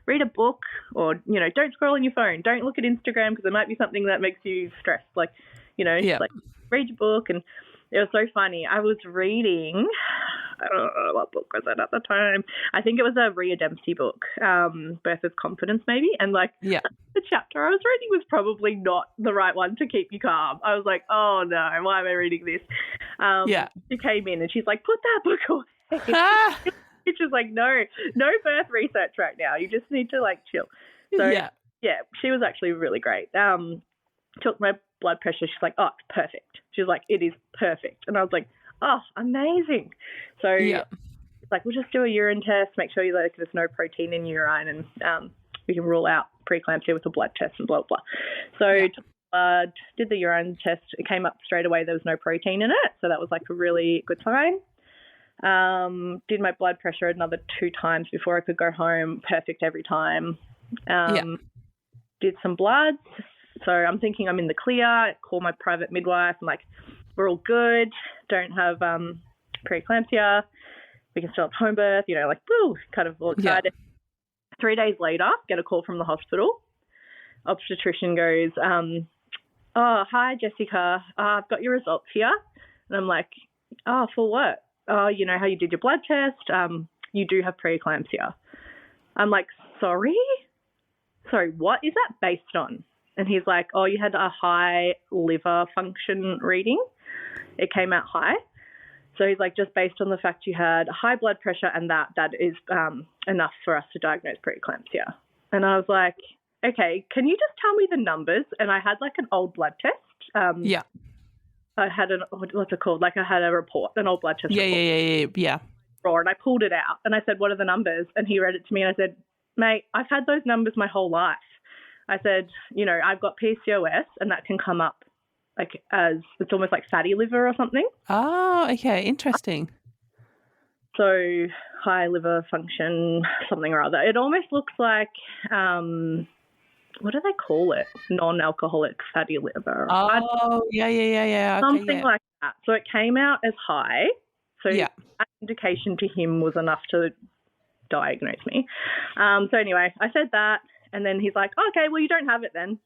read a book, or don't scroll on your phone, don't look at Instagram because there might be something that makes you stressed. Read your book. And it was so funny. I was reading, I don't know what book was it at the time. I think it was a Rhea Dempsey book, Birth with Confidence maybe. And the chapter I was reading was probably not the right one to keep you calm. I was like, oh no, why am I reading this? She came in and she's like, put that book away. It's just no birth research right now. You just need to chill. So she was actually really great. Took my blood pressure. She's like, oh, it's perfect. She's like, it is perfect. And I was like, oh, amazing. So it's we'll just do a urine test, make sure there's no protein in urine, and we can rule out preeclampsia with a blood test and blah, blah. So took blood, did the urine test. It came up straight away. There was no protein in it. So that was a really good sign. Did my blood pressure another 2 times before I could go home. Perfect every time. Did some bloods. So I'm thinking I'm in the clear. Call my private midwife. I'm like, we're all good. Don't have preeclampsia. We can still have home birth. Woo, kind of all excited. 3 days later, get a call from the hospital. Obstetrician goes, oh, hi, Jessica. I've got your results here. And I'm like, oh, for what? Oh, you know how you did your blood test? You do have preeclampsia. I'm like, sorry, what is that based on? And he's like, oh, you had a high liver function reading. It came out high. So he's like, just based on the fact you had high blood pressure and that is enough for us to diagnose preeclampsia. And I was like, okay, can you just tell me the numbers? And I had an old blood test. I had what's it called? I had a report, an old blood test report. Yeah. And I pulled it out and I said, what are the numbers? And he read it to me and I said, mate, I've had those numbers my whole life. I said, I've got PCOS and that can come up as it's almost like fatty liver or something. Oh, okay. Interesting. So high liver function, something or other. It almost looks like, what do they call it? Non-alcoholic fatty liver. Oh, yeah. Okay, something like that. So it came out as high. So that indication to him was enough to diagnose me. So anyway, I said that. And then he's like, okay, well, you don't have it then.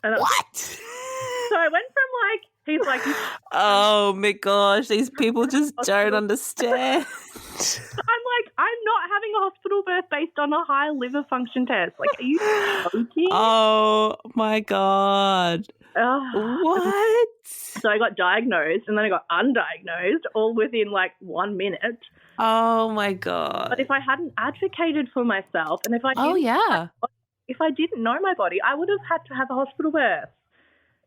And what? So I went from he's like, oh my gosh, these people just don't understand. I'm like, I'm not having a hospital birth based on a high liver function test. Are you joking? Oh my God. What? So I got diagnosed and then I got undiagnosed all within 1 minute. Oh my God. But if I hadn't advocated for myself and if I didn't know my body, I would have had to have a hospital birth.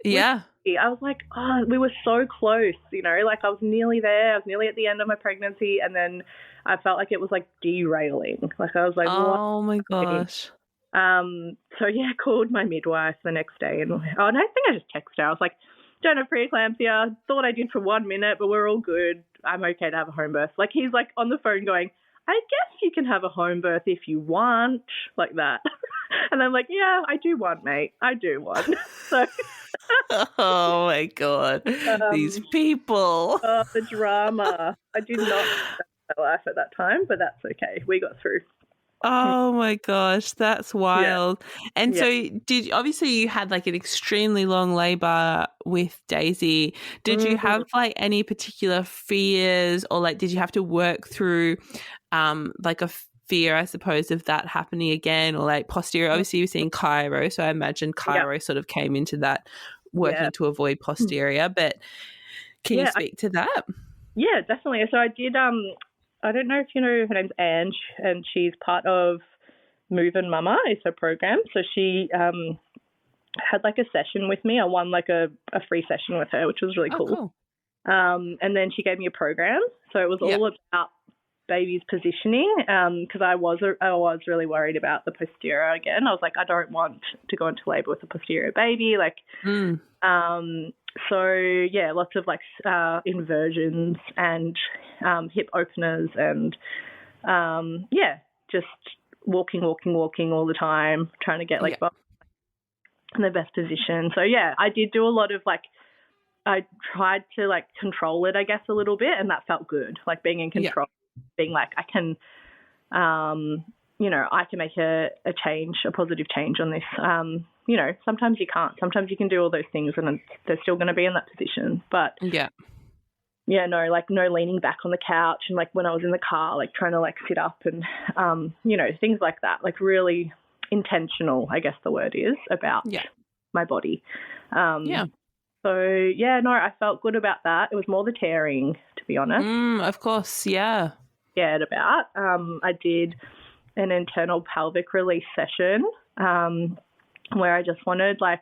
Yeah. I was like, oh, we were so close, I was nearly there. I was nearly at the end of my pregnancy and then I felt like it was derailing. I was like, oh my gosh. So yeah, I called my midwife the next day and I think I just texted her. I was like, don't have preeclampsia. Thought I did for 1 minute, but we're all good. I'm okay to have a home birth. He's on the phone going, I guess you can have a home birth if you want, like that. And I'm like, yeah, I do want, mate. I do want. So, oh my God, these people. Oh, the drama. I did not have my life at that time, but that's okay. We got through. Oh my gosh, that's wild. Yeah. And so obviously you had an extremely long labor with Daisy. Did you have any particular fears or did you have to work through a fear, I suppose, of that happening again or posterior? Obviously you're seeing chiro, so I imagine chiro sort of came into that working to avoid posterior, but can you speak to that? Yeah, definitely. So I did I don't know if you know, her name's Ange, and she's part of Move and Mama is her program. So she had a session with me. I won a free session with her, which was really cool. Cool. And then she gave me a program. So it was all about baby's positioning because I was really worried about the posterior again. I was like, I don't want to go into labour with a posterior baby. Like, so yeah, lots of like inversions and hip openers and just walking all the time, trying to get like in the best position. So yeah, I did do a lot of like, I tried to like control it, I guess, a little bit, and that felt good. Like being in control, being like I can, I can make a change, a positive change on this. Sometimes you can't. Sometimes you can do all those things and they're still going to be in that position. But no leaning back on the couch, and like when I was in the car, like trying to like sit up and things like that. Like really intentional, I guess the word is, about my body. So, I felt good about that. It was more the tearing, to be honest. Of course, yeah. Scared about. I did an internal pelvic release session where I just wanted, I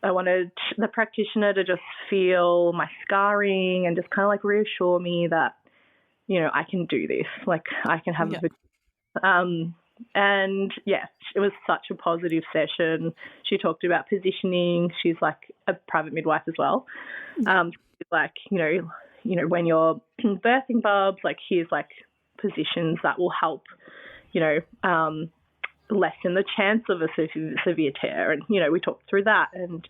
wanted the practitioner to just feel my scarring and just kind of, like, reassure me that, I can do this. Like, I can have and yes, it was such a positive session. She talked about positioning. She's like a private midwife as well. Like, when you're birthing bubs, like here's like positions that will help, lessen the chance of a severe tear. And, we talked through that, and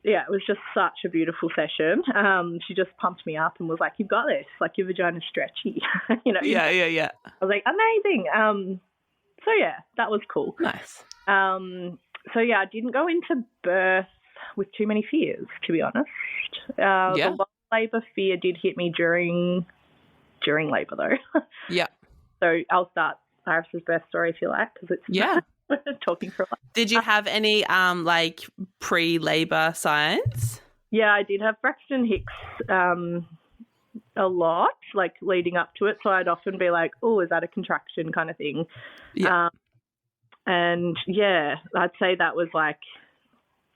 yeah, it was just such a beautiful session. She just pumped me up and was like, you've got this, like your vagina's stretchy, Yeah. I was like, amazing. So, yeah, that was cool. Nice. I didn't go into birth with too many fears, to be honest. The long labour fear did hit me during labour, though. Yeah. So I'll start Iris's birth story if you like, because it's talking for a while. Did you have any, pre-labour signs? Yeah, I did have Braxton Hicks a lot, like leading up to it. So I'd often be like, oh, is that a contraction kind of thing? Yeah. I'd say that was like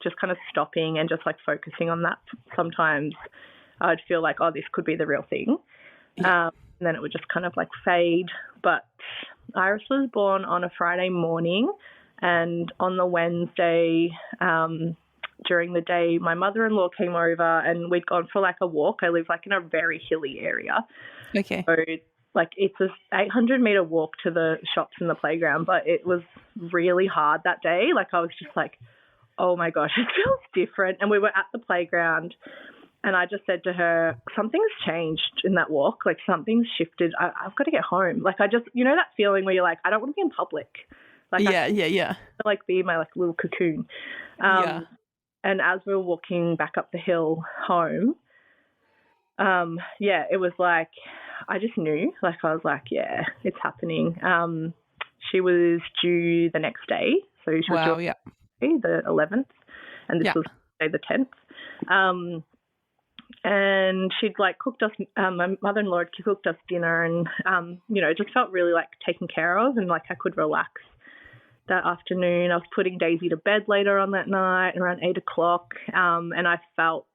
just kind of stopping and just like focusing on that. Sometimes I'd feel like, oh, this could be the real thing. Yeah. And then it would just kind of like fade. But Iris was born on a Friday morning, and on the Wednesday, during the day, my mother-in-law came over and we'd gone for like a walk. I live like in a very hilly area. Okay. So like it's a 800-meter walk to the shops and the playground, but it was really hard that day. Like I was just like, oh my gosh, it feels different. And we were at the playground and I just said to her, something's changed in that walk. Like something's shifted. I've got to get home. Like I just, that feeling where you're like, I don't want to be in public. Like I like be in my like little cocoon. And as we were walking back up the hill home, it was like, I just knew, like I was like, yeah, it's happening. She was due the next day. So she was due the 11th, and this was the 10th. And she'd like cooked us, my mother-in-law had cooked us dinner, and, it just felt really like taken care of, and like I could relax that afternoon. I was putting Daisy to bed later on that night around 8 o'clock, and I felt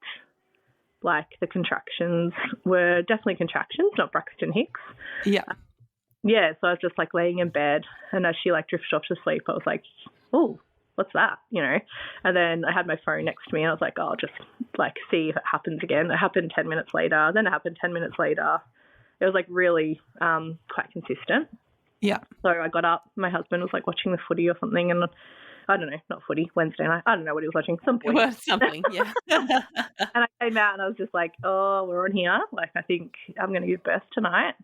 like the contractions were definitely contractions, not Braxton Hicks. Yeah. So I was just like laying in bed, and as she like drifted off to sleep, I was like, oh, what's that? And then I had my phone next to me and I was like, oh, I'll just like see if it happens again. It happened 10 minutes later. Then it happened 10 minutes later. It was like really quite consistent. Yeah. So I got up. My husband was like watching the footy or something, and I don't know, not footy, Wednesday night. I don't know what he was watching. Something. Yeah. And I came out and I was just like, oh, we're on here. Like, I think I'm going to give birth tonight.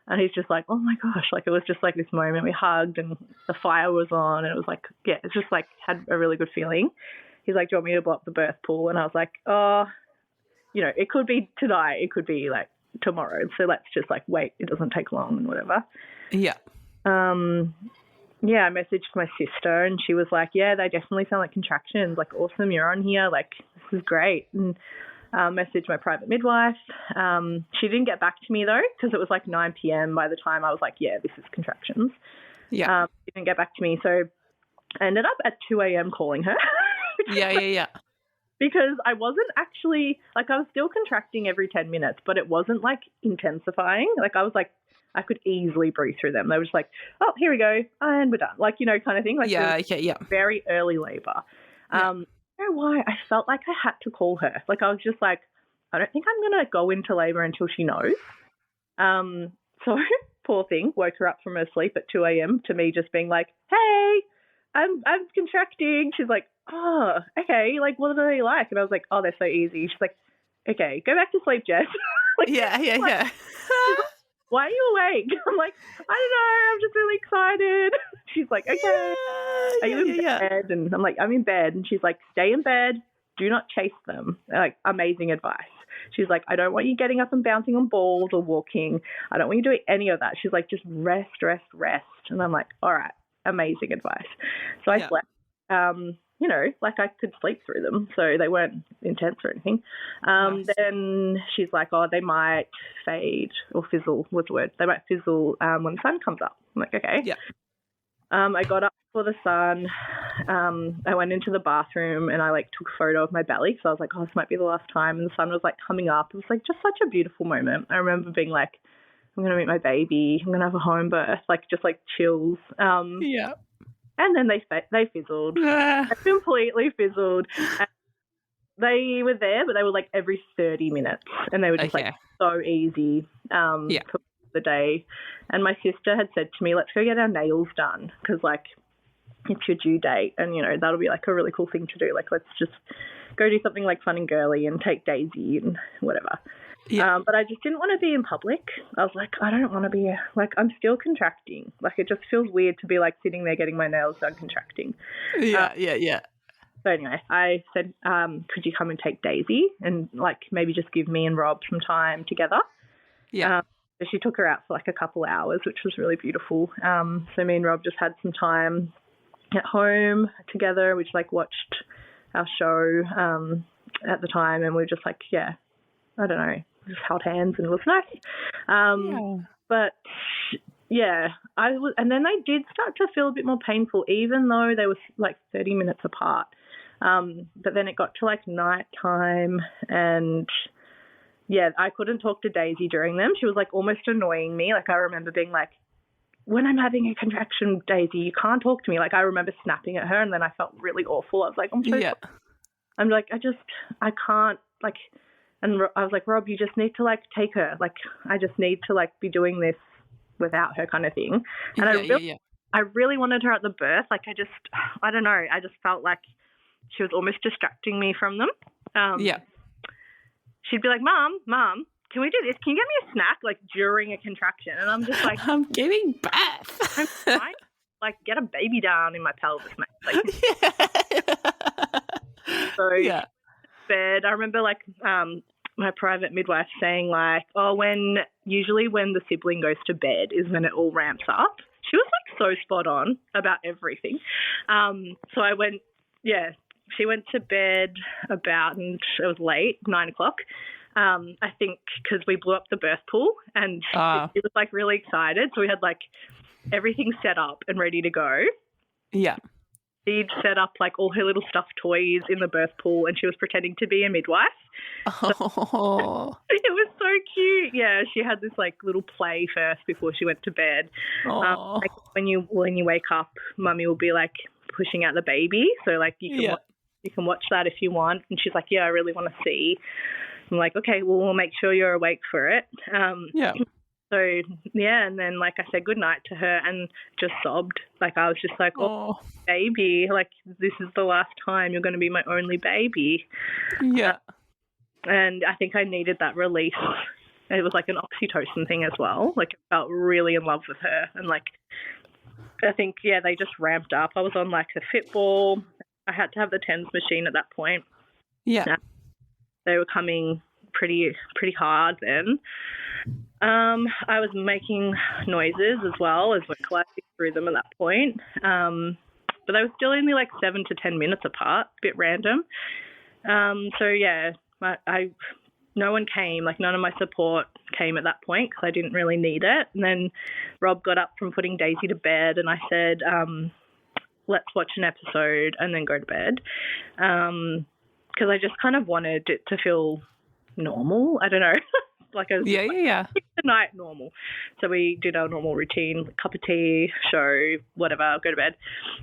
And he's just like, oh my gosh. Like, it was just like this moment. We hugged and the fire was on, and it was like, yeah, it's just like had a really good feeling. He's like, do you want me to blow up the birth pool? And I was like, oh, it could be tonight. It could be like tomorrow. So let's just like wait. It doesn't take long and whatever. Yeah. I messaged my sister and she was like, yeah, they definitely sound like contractions. Like, awesome, you're on here. Like, this is great. And messaged my private midwife. She didn't get back to me though, because it was like 9 p.m. by the time I was like, yeah, this is contractions. Yeah. She didn't get back to me. So I ended up at 2 a.m. calling her. Yeah. because I wasn't actually, like, I was still contracting every 10 minutes, but it wasn't, like, intensifying. Like, I was, like, I could easily breathe through them. They were just like, oh, here we go, and we're done. Like, kind of thing. Like, yeah, okay, yeah. Very early labour. I don't know why. I felt like I had to call her. Like, I was just like, I don't think I'm going to go into labour until she knows. So, poor thing, woke her up from her sleep at 2 a.m. to me just being like, hey, I'm contracting. She's like, oh, okay, like, what are they like? And I was like, oh, they're so easy. She's like, okay, go back to sleep, Jess. Like, yeah. Why are you awake? I'm like, I don't know, I'm just really excited. She's like, okay, are you in bed? And I'm like, I'm in bed. And she's like, stay in bed, do not chase them. Like, amazing advice. She's like, I don't want you getting up and bouncing on balls or walking. I don't want you doing any of that. She's like, just rest. And I'm like, all right, amazing advice. So I slept, like I could sleep through them. So they weren't intense or anything. Nice. Then she's like, oh, they might fade or fizzle was the word. They might fizzle when the sun comes up. I'm like, okay. Yeah. I got up for the sun. I went into the bathroom and I like took a photo of my belly. So I was like, oh, this might be the last time. And the sun was like coming up. It was like just such a beautiful moment. I remember being like, I'm going to meet my baby. I'm going to have a home birth. Like just like chills. Yeah. And then they fizzled. They completely fizzled. And they were there, but they were like every 30 minutes. And they were just like so easy for the day. And my sister had said to me, let's go get our nails done because like it's your due date and, that'll be like a really cool thing to do. Like let's just go do something like fun and girly and take Daisy and whatever. Yeah. But I just didn't want to be in public. I was like, I don't want to be, like, I'm still contracting. Like, it just feels weird to be, like, sitting there getting my nails done contracting. Yeah. So anyway, I said, could you come and take Daisy and, like, maybe just give me and Rob some time together? Yeah. So she took her out for, like, a couple hours, which was really beautiful. So me and Rob just had some time at home together. We just, like, watched our show at the time and we were just like, I don't know, just held hands and it was nice. But I was, and then they did start to feel a bit more painful, even though they were like 30 minutes apart. But then it got to like night time and I couldn't talk to Daisy during them. She was like almost annoying me. Like I remember being like, when I'm having a contraction, Daisy, you can't talk to me. Like I remember snapping at her and then I felt really awful. I was like, I'm so sorry. I'm like, I can't like. And I was like, Rob, you just need to, like, take her. Like, I just need to, like, be doing this without her kind of thing. And I really wanted her at the birth. Like, I don't know. I just felt like she was almost distracting me from them. She'd be like, Mom, can we do this? Can you get me a snack, like, during a contraction? And I'm just like, I'm giving birth. I'm trying to, like, get a baby down in my pelvis, mate. Like, bed. I remember like my private midwife saying like, oh, usually when the sibling goes to bed is when it all ramps up. She was like so spot on about everything. So I went, she went to bed and it was late, 9 o'clock. I think because we blew up the birth pool and she was like really excited. So we had like everything set up and ready to go. Yeah. She'd set up like all her little stuffed toys in the birth pool and she was pretending to be a midwife. So, it was so cute. Yeah, she had this like little play first before she went to bed. Like when you wake up, Mummy will be like pushing out the baby. So like you can watch that if you want. And she's like, I really want to see. I'm like, okay, well, we'll make sure you're awake for it. So, and then, like, I said goodnight to her and just sobbed. Like, I was just like, oh, baby, like, this is the last time you're going to be my only baby. Yeah. And I think I needed that release. It was like an oxytocin thing as well. Like, I felt really in love with her. And, like, I think, they just ramped up. I was on, like, the Fitball. I had to have the TENS machine at that point. Yeah. They were coming pretty hard then. I was making noises as well as we're collapsing through them at that point. But they were still only like 7 to 10 minutes apart, a bit random. No one came, like none of my support came at that point because I didn't really need it. And then Rob got up from putting Daisy to bed and I said, let's watch an episode and then go to bed. because I just kind of wanted it to feel normal. I don't know. Like a Yeah. the night normal. So we did our normal routine, cup of tea, show, whatever, go to bed.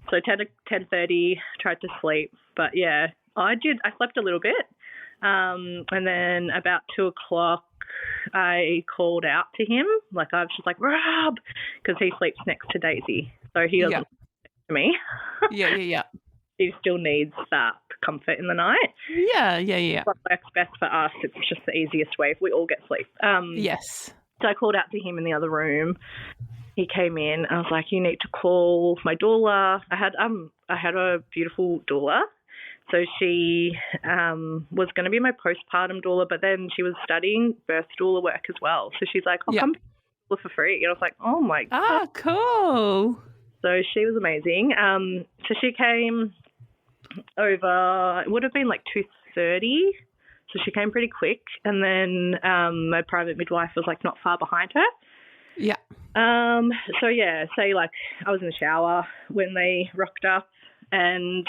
So 10 to 10:30, tried to sleep. But yeah, I slept a little bit. And then about 2:00, I called out to him. Like I was just like, Rob, because he sleeps next to Daisy. So he doesn't sleep to me. Yeah. He still needs that comfort in the night. Yeah. What works best for us, it's just the easiest way if we all get sleep. Yes. So I called out to him in the other room. He came in. I was like, you need to call my doula. I had a beautiful doula. So she was going to be my postpartum doula, but then she was studying birth doula work as well. So she's like, I'll come for free. And I was like, oh, my God. Ah, cool. So she was amazing. So she came over, it would have been like 2:30. So she came pretty quick. And then my private midwife was like not far behind her. Yeah. So yeah, say like I was in the shower when they rocked up, and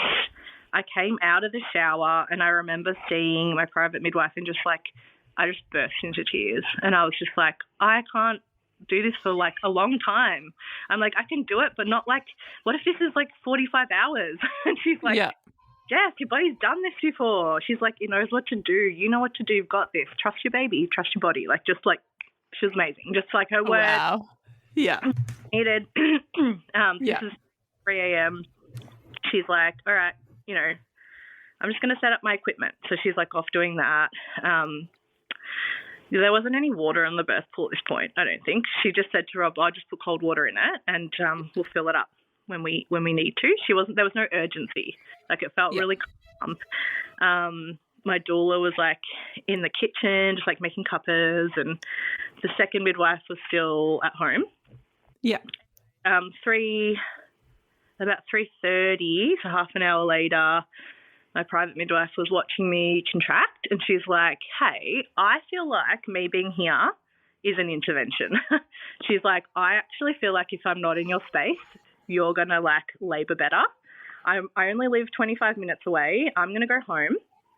I came out of the shower and I remember seeing my private midwife and just like, I just burst into tears. And I was just like, I can't do this for like a long time. I'm like, I can do it, but not like, what if this is like 45 hours? And she's like, Jess, your body's done this before. She's like, it knows what to do. You know what to do. You've got this. Trust your baby. Trust your body. Like, just like, she was amazing. Just like her words. Wow. Yeah. Needed. This is 3 a.m. She's like, all right, you know, I'm just going to set up my equipment. So she's like off doing that. There wasn't any water in the birth pool at this point, I don't think. She just said to Rob, I'll just put cold water in it and we'll fill it up when we need to. There was no urgency. Like it felt really calm. My doula was like in the kitchen, just like making cuppas, and the second midwife was still at home. Yeah. About 3:30, so half an hour later, my private midwife was watching me contract, and she's like, hey, I feel like me being here is an intervention. She's like, I actually feel like if I'm not in your space, you're going to like labour better. I only live 25 minutes away. I'm going to go home,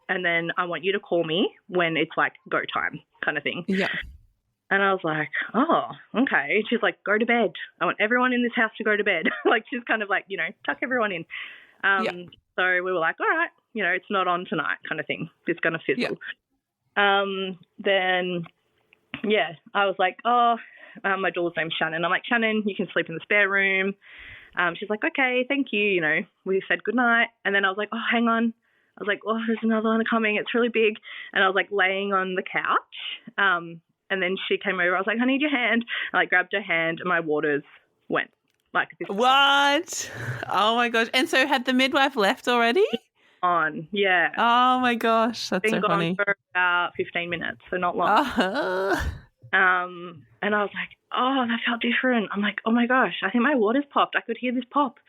and then I want you to call me when it's like go time kind of thing. Yeah. And I was like, oh, okay. She's like, go to bed. I want everyone in this house to go to bed. Like she's kind of like, you know, tuck everyone in. So we were like, all right, you know, it's not on tonight kind of thing. It's going to fizzle. Then, yeah, I was like, my doula's name's Shannon. I'm like, Shannon, you can sleep in the spare room. She's like, okay, thank you. You know, we said goodnight. And then I was like, oh, hang on. I was like, oh, there's another one coming. It's really big. And I was like laying on the couch. And then she came over. I was like, I need your hand. I like grabbed her hand and my waters went like this. What? Oh my gosh. And so had the midwife left already? On, yeah. Oh my gosh. That's been so funny. Been gone for about 15 minutes, so not long. And I was like, oh, that felt different. I'm like, oh my gosh, I think my water's popped. I could hear this pop.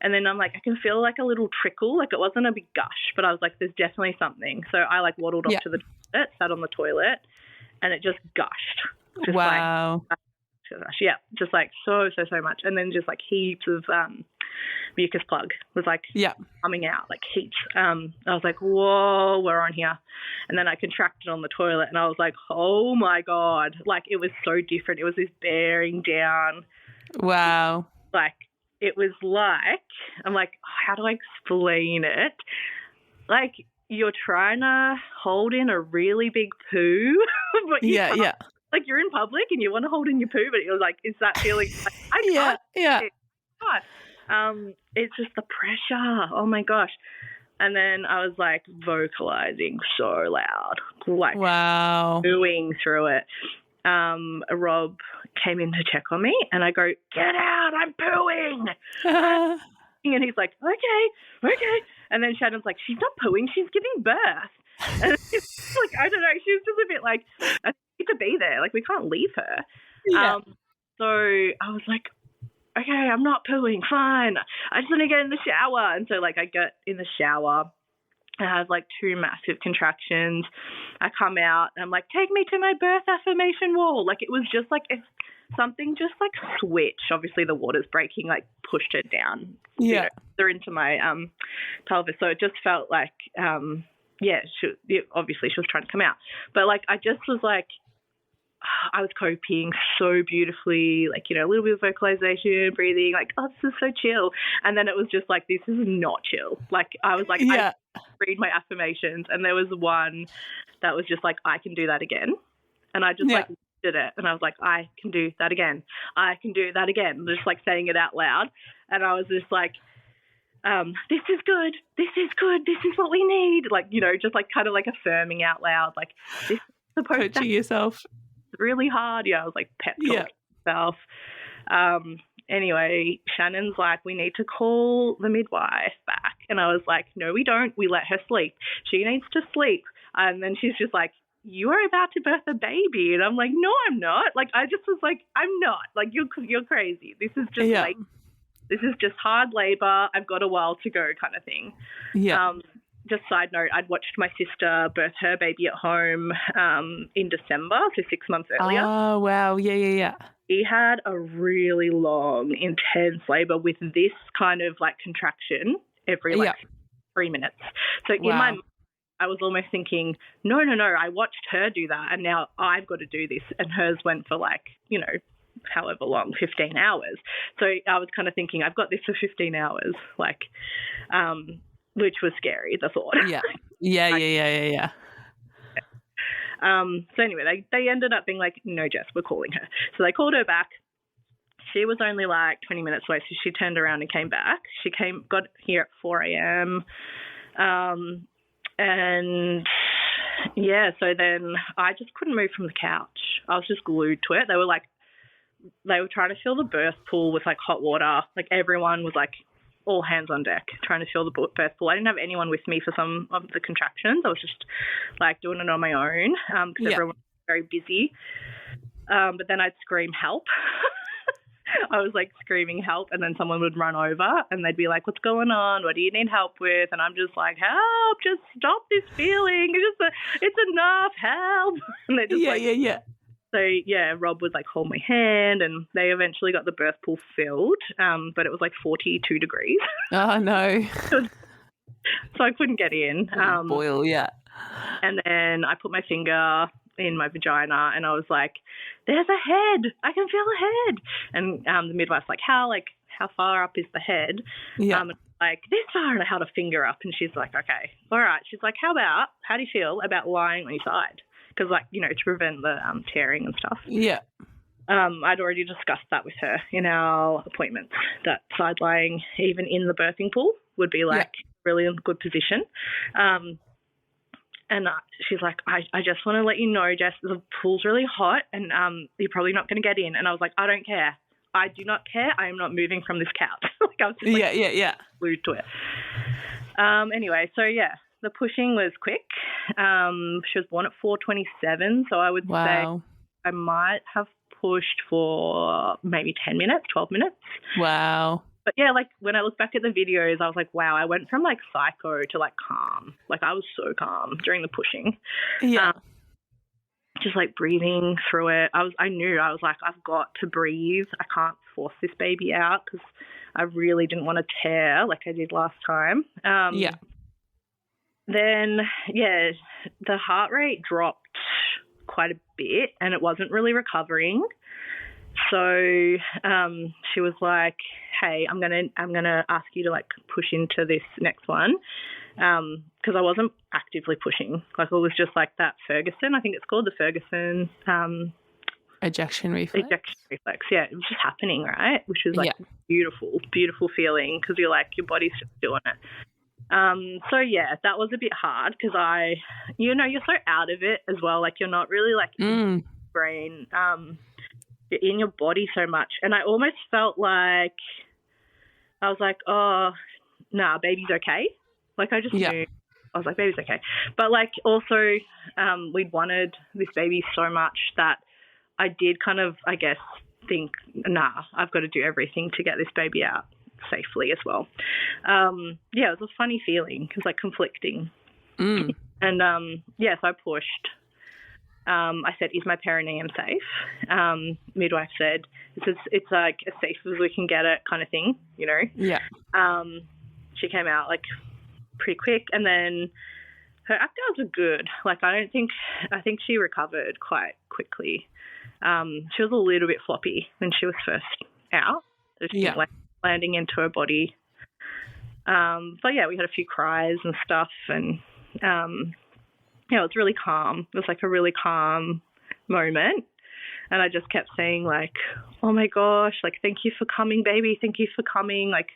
And then I'm like, I can feel like a little trickle. Like it wasn't a big gush, but I was like, there's definitely something. So I like waddled off to the toilet, sat on the toilet, and it just gushed. Just wow. Like, yeah, just like so much. And then just like heaps of mucus plug was like coming out, like heaps. I was like, whoa, we're on here. And then I contracted on the toilet and I was like, oh my God. Like it was so different. It was this bearing down. Wow. Like it was like, I'm like, how do I explain it? Like you're trying to hold in a really big poo. But you like you're in public and you want to hold in your poo, but it was like, is that feeling like, I can't. It's just the pressure. Oh my gosh. And then I was like vocalizing so loud, like booing through it. Rob came in to check on me and I go, get out, I'm pooing. And he's like, okay. And then Shannon's like, she's not pooing, she's giving birth. And it's like, I don't know, she was just a bit like, I need to be there. Like, we can't leave her. So I was like, okay, I'm not pooing, fine. I just want to get in the shower. And so, like, I get in the shower. I have, like, 2 massive contractions. I come out, and I'm like, take me to my birth affirmation wall. Like, it was just, like, if something just, like, switched. Obviously, the water's breaking, like, pushed it down. You know, they're into my pelvis. So it just felt like obviously she was trying to come out. But, like, I just was like, I was coping so beautifully, like, you know, a little bit of vocalization, breathing, like, oh, this is so chill. And then it was just like, this is not chill. Like, I was like, I read my affirmations, and there was one that was just like, I can do that again. And I just like did it. And I was like, I can do that again. I can do that again. Just like saying it out loud. And I was just like, this is good. This is good. This is what we need. Like, you know, just like kind of like affirming out loud, like, this is supposed to yourself. Really hard. Yeah, I was like pep talking myself. Anyway, Shannon's like, we need to call the midwife back. And I was like, no, we don't. We let her sleep. She needs to sleep. And then she's just like, you are about to birth a baby. And I'm like, no, I'm not. Like, I just was like, I'm not. Like, you're crazy. This is just like, this is just hard labor. I've got a while to go kind of thing. Yeah. Just side note, I'd watched my sister birth her baby at home in December, so 6 months earlier. Oh, wow. Yeah. He had a really long, intense labor with this kind of like contraction every 3 minutes. So in my mind, I was almost thinking, no, I watched her do that and now I've got to do this. And hers went for like, you know, however long, 15 hours. So I was kind of thinking, I've got this for 15 hours, like, which was scary, the thought. Yeah. So anyway, they ended up being like, no, Jess, we're calling her. So they called her back. She was only like 20 minutes away, so she turned around and came back. She got here at 4 a.m. And yeah, so then I just couldn't move from the couch. I was just glued to it. They were trying to fill the birth pool with like hot water. Like everyone was like all hands on deck trying to fill the birth pool. I didn't have anyone with me for some of the contractions. I was just like doing it on my own because everyone was very busy. But then I'd scream help. I was like screaming help, and then someone would run over and they'd be like, what's going on? What do you need help with? And I'm just like, help, just stop this feeling. It's enough, help. And they're just So, yeah, Rob would, like, hold my hand, and they eventually got the birth pool filled, but it was, like, 42 degrees. Oh, no. So I couldn't get in. Boil, yeah. And then I put my finger in my vagina, and I was like, there's a head. I can feel a head. And the midwife's like, how far up is the head? Yeah. Like, this far, and I held a finger up, and she's like, okay, all right. She's like, how do you feel about lying on your side? Because, like, you know, to prevent the tearing and stuff. Yeah. I'd already discussed that with her in our appointments, that side lying, even in the birthing pool, would be, like, really in a good position. And she's like, I just want to let you know, Jess, the pool's really hot and you're probably not going to get in. And I was like, I don't care. I do not care. I am not moving from this couch. Like, I was just glued to it. Anyway, so, yeah. The pushing was quick. She was born at 4:27, so I would say I might have pushed for maybe 10 minutes, 12 minutes. Wow. But, yeah, like, when I look back at the videos, I was like, wow, I went from, like, psycho to, like, calm. Like, I was so calm during the pushing. Yeah. Just, like, breathing through it. I knew. I was like, I've got to breathe. I can't force this baby out because I really didn't want to tear like I did last time. Then, yeah, the heart rate dropped quite a bit and it wasn't really recovering. So she was like, hey, I'm gonna ask you to, like, push into this next one because I wasn't actively pushing. Like, it was just like that Ferguson, I think it's called the Ferguson. Ejection reflex. Yeah, it was just happening, right? Which was like beautiful, beautiful feeling because you're like, your body's just doing it. So, yeah, that was a bit hard because you're so out of it as well. Like, you're not really, like, in your brain. You're in your body so much. And I almost felt like I was like, oh, nah, baby's okay. Like, I just knew. I was like, baby's okay. But, like, also we'd wanted this baby so much that I did kind of, I guess, think, nah, I've got to do everything to get this baby out safely as well. Yeah, it was a funny feeling. It was, like, conflicting. And, so I pushed. I said, is my perineum safe? Midwife said, it's like as safe as we can get it kind of thing, you know? Yeah. She came out, like, pretty quick, and then her abdos are good. Like, I think she recovered quite quickly. She was a little bit floppy when she was first out. She didn't like landing into her body. But yeah, we had a few cries and stuff, and it was really calm. It was like a really calm moment. And I just kept saying, like, oh my gosh, like, thank you for coming, baby. Thank you for coming. Like,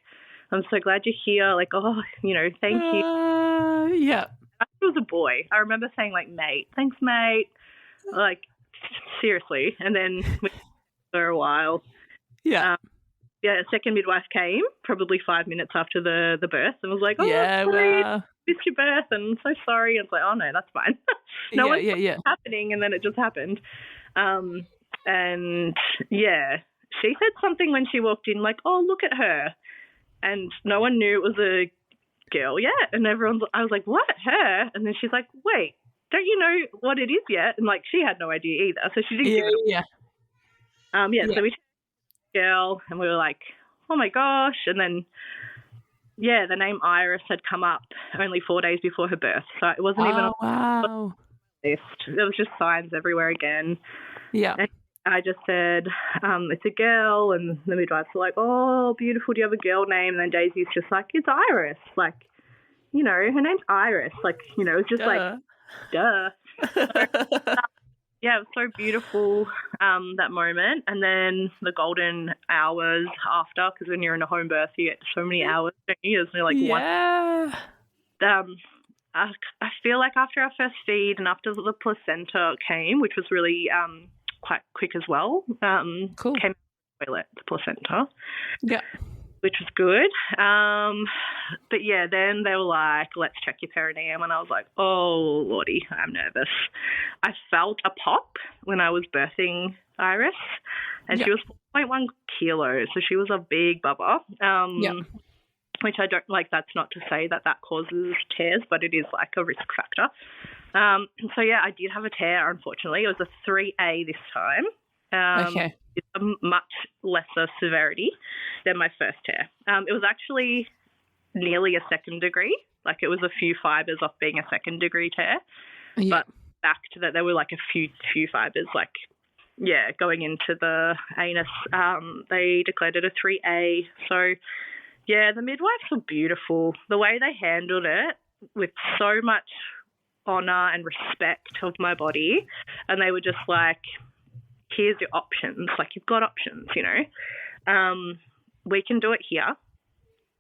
I'm so glad you're here. Like, oh, thank you. Yeah. It was a boy. I remember saying, like, mate, thanks, mate. Like, seriously. And then for a while. Yeah. A second midwife came probably 5 minutes after the birth and was like, oh, yeah, sorry, wow. missed your birth and I'm so sorry. And it's like, oh, no, that's fine. What's happening? And then it just happened. And, yeah, she said something when she walked in, like, oh, look at her. And no one knew it was a girl yet. And I was like, what, her? And then she's like, wait, don't you know what it is yet? And, like, she had no idea either. So she didn't give it a So we girl and we were like, oh my gosh. And then the name Iris had come up only 4 days before her birth, so it wasn't even on the list. There was just signs everywhere again. And I just said it's a girl, and the midwives were like, oh, beautiful, do you have a girl name? And then Daisy's just like, it's Iris, like, her name's Iris, like, it's just like duh. Yeah, it was so beautiful, that moment. And then the golden hours after, because when you're in a home birth, you get so many hours, don't you? It's like I feel like after our first feed and after the placenta came, which was really quite quick as well, cool. Came the toilet, the placenta. Yeah. Which was good. But yeah, then they were like, let's check your perineum. And I was like, oh, Lordy, I'm nervous. I felt a pop when I was birthing Iris, and she was 4.1 kilos. So she was a big bubba. Which I don't like. That's not to say that causes tears, but it is like a risk factor. So yeah, I did have a tear, unfortunately. It was a 3A this time. Okay. It's a much lesser severity than my first tear. It was actually nearly a second degree. Like, it was a few fibres off being a second degree tear. But back to that, there were like a few fibres, like, going into the anus. They declared it a 3A. So, yeah, the midwives were beautiful. The way they handled it with so much honour and respect of my body. And they were just like, here's your options. Like, you've got options, we can do it here.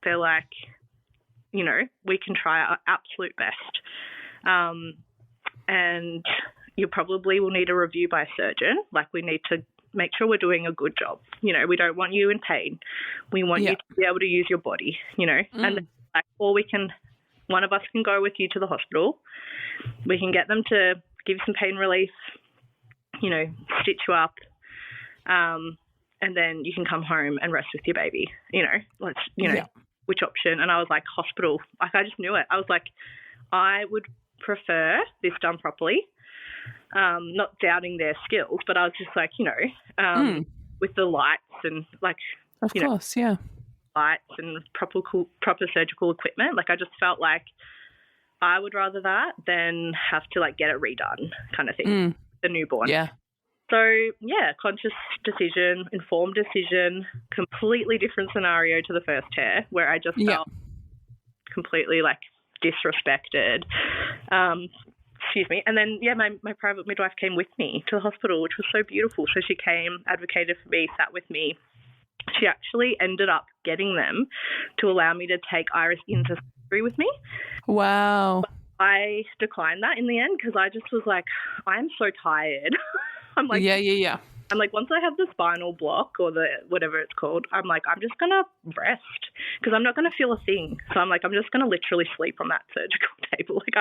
They're like, we can try our absolute best. And you probably will need a review by a surgeon. Like, we need to make sure we're doing a good job. We don't want you in pain. We want you to be able to use your body, and like, or one of us can go with you to the hospital. We can get them to give you some pain relief, stitch you up, and then you can come home and rest with your baby, which option? And I was like, hospital. Like, I just knew it. I was like, I would prefer this done properly, not doubting their skills, but I was just like, with the lights and like, of course, lights and proper surgical equipment. Like, I just felt like I would rather that than have to like get it redone kind of thing. The newborn. Yeah. So, conscious decision, informed decision, completely different scenario to the first tear where I just felt completely like disrespected. Excuse me. And then, my private midwife came with me to the hospital, which was so beautiful. So she came, advocated for me, sat with me. She actually ended up getting them to allow me to take Iris into surgery with me. Wow. But I declined that in the end because I just was like, I'm so tired. I'm like, I'm like, once I have the spinal block or the whatever it's called, I'm like, I'm just going to rest because I'm not going to feel a thing. So I'm like, I'm just going to literally sleep on that surgical table. Like,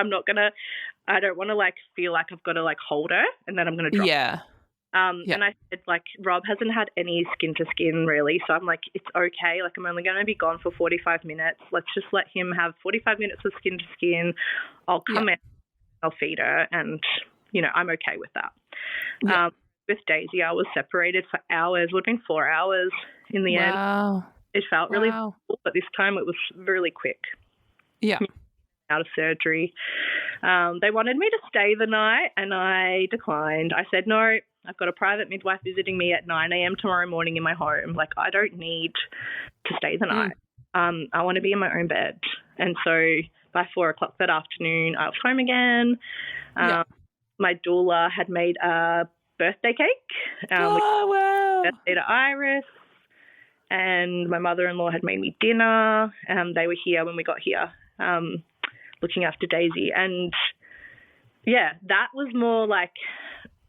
I don't want to like feel like I've got to like hold her and then I'm going to drop her. And I said, like, Rob hasn't had any skin to skin really. So I'm like, it's okay. Like, I'm only going to be gone for 45 minutes. Let's just let him have 45 minutes of skin to skin. I'll come in, I'll feed her and, I'm okay with that. With Daisy, I was separated for hours. It would have been 4 hours in the end. It felt really cool, but this time it was really quick. Yeah. Out of surgery. They wanted me to stay the night, and I declined. I said, no, I've got a private midwife visiting me at 9 a.m. tomorrow morning in my home. Like, I don't need to stay the night. I want to be in my own bed. And so by 4 o'clock that afternoon, I was home again. My doula had made a birthday cake. Wow. Birthday to Iris. And my mother-in-law had made me dinner. They were here when we got here, looking after Daisy. And, yeah, that was more like,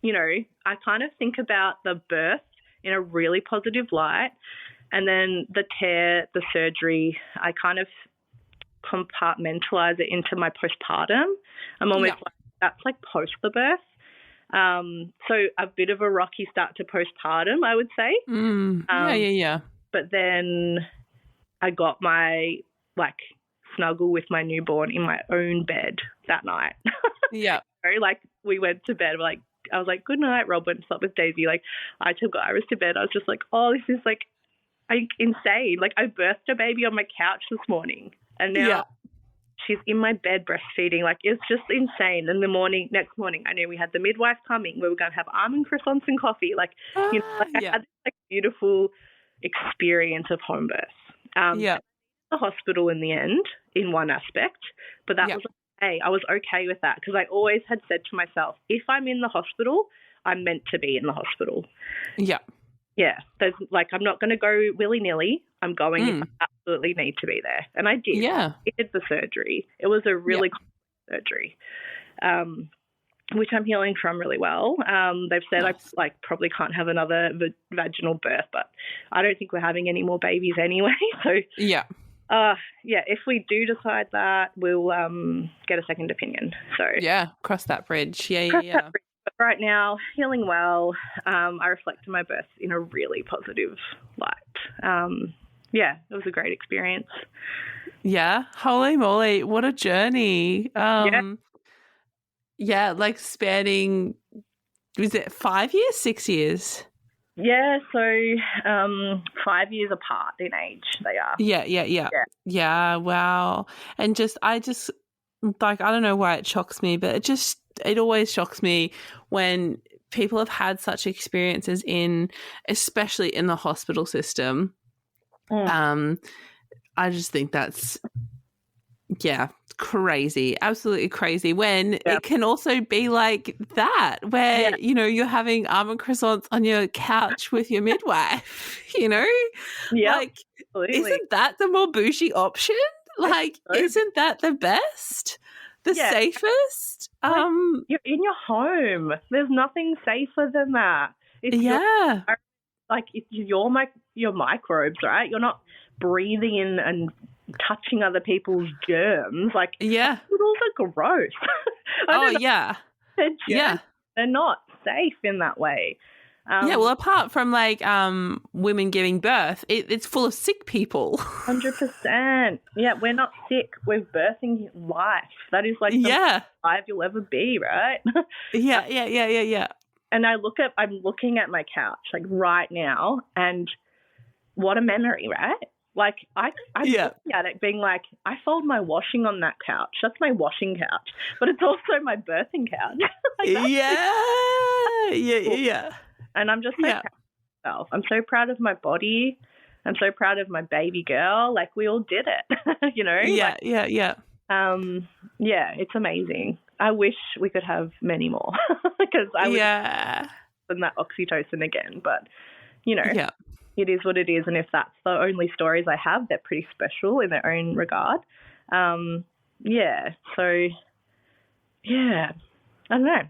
you know, I kind of think about the birth in a really positive light. And then the tear, the surgery, I kind of compartmentalize it into my postpartum. I'm almost like, that's like post the birth. So a bit of a rocky start to postpartum, I would say. Yeah. But then I got my, like, snuggle with my newborn in my own bed that night. Yeah. So, like, we went to bed. I was like, good night, Rob, went to sleep with Daisy. Like, I took Iris to bed. I was just like, oh, this is, like, insane. Like, I birthed a baby on my couch this morning. And now she's in my bed breastfeeding. Like, it's just insane. And next morning, I knew we had the midwife coming. We were going to have almond croissants and coffee. Like, you know, like I had this, like, beautiful experience of home birth. The hospital in the end, in one aspect, but that was okay. I was okay with that because I always had said to myself, if I'm in the hospital, I'm meant to be in the hospital. Yeah. There's, like, I'm not going to go willy-nilly. I'm going if I absolutely need to be there. And I did. I did the surgery. It was a really cool surgery, which I'm healing from really well. They've said I probably can't have another vaginal birth, but I don't think we're having any more babies anyway. So if we do decide that, we'll get a second opinion. So cross that bridge. But right now, healing well. I reflect on my birth in a really positive light. It was a great experience. Yeah, holy moly, what a journey. Like spanning, was it 5 years, 6 years? Yeah, so 5 years apart in age they are. Yeah, wow. And I just, like, I don't know why it shocks me, but it always shocks me when people have had such experiences especially in the hospital system. I just think that's, crazy, absolutely crazy, when it can also be like that, where, you know, you're having almond croissants on your couch with your midwife, you know? Like, absolutely. Isn't that the more bougie option? Like, isn't that the best? The safest? You're in your home. There's nothing safer than that. It's your microbes, right? You're not breathing in and touching other people's germs. Like, hospitals are gross. They're not safe in that way. Well, apart from, like, women giving birth, it's full of sick people. 100%. Yeah, we're not sick. We're birthing life. That is, like, the life you'll ever be, right? Yeah. And I'm looking at my couch, like, right now, and what a memory, right? Like, I'm looking at it being like, I fold my washing on that couch. That's my washing couch. But it's also my birthing couch. Yeah. And I'm just so proud of myself. I'm so proud of my body. I'm so proud of my baby girl. Like, we all did it, you know? Yeah. It's amazing. I wish we could have many more because I would than that oxytocin again. But, you know, it is what it is. And if that's the only stories I have, they're pretty special in their own regard. I don't know.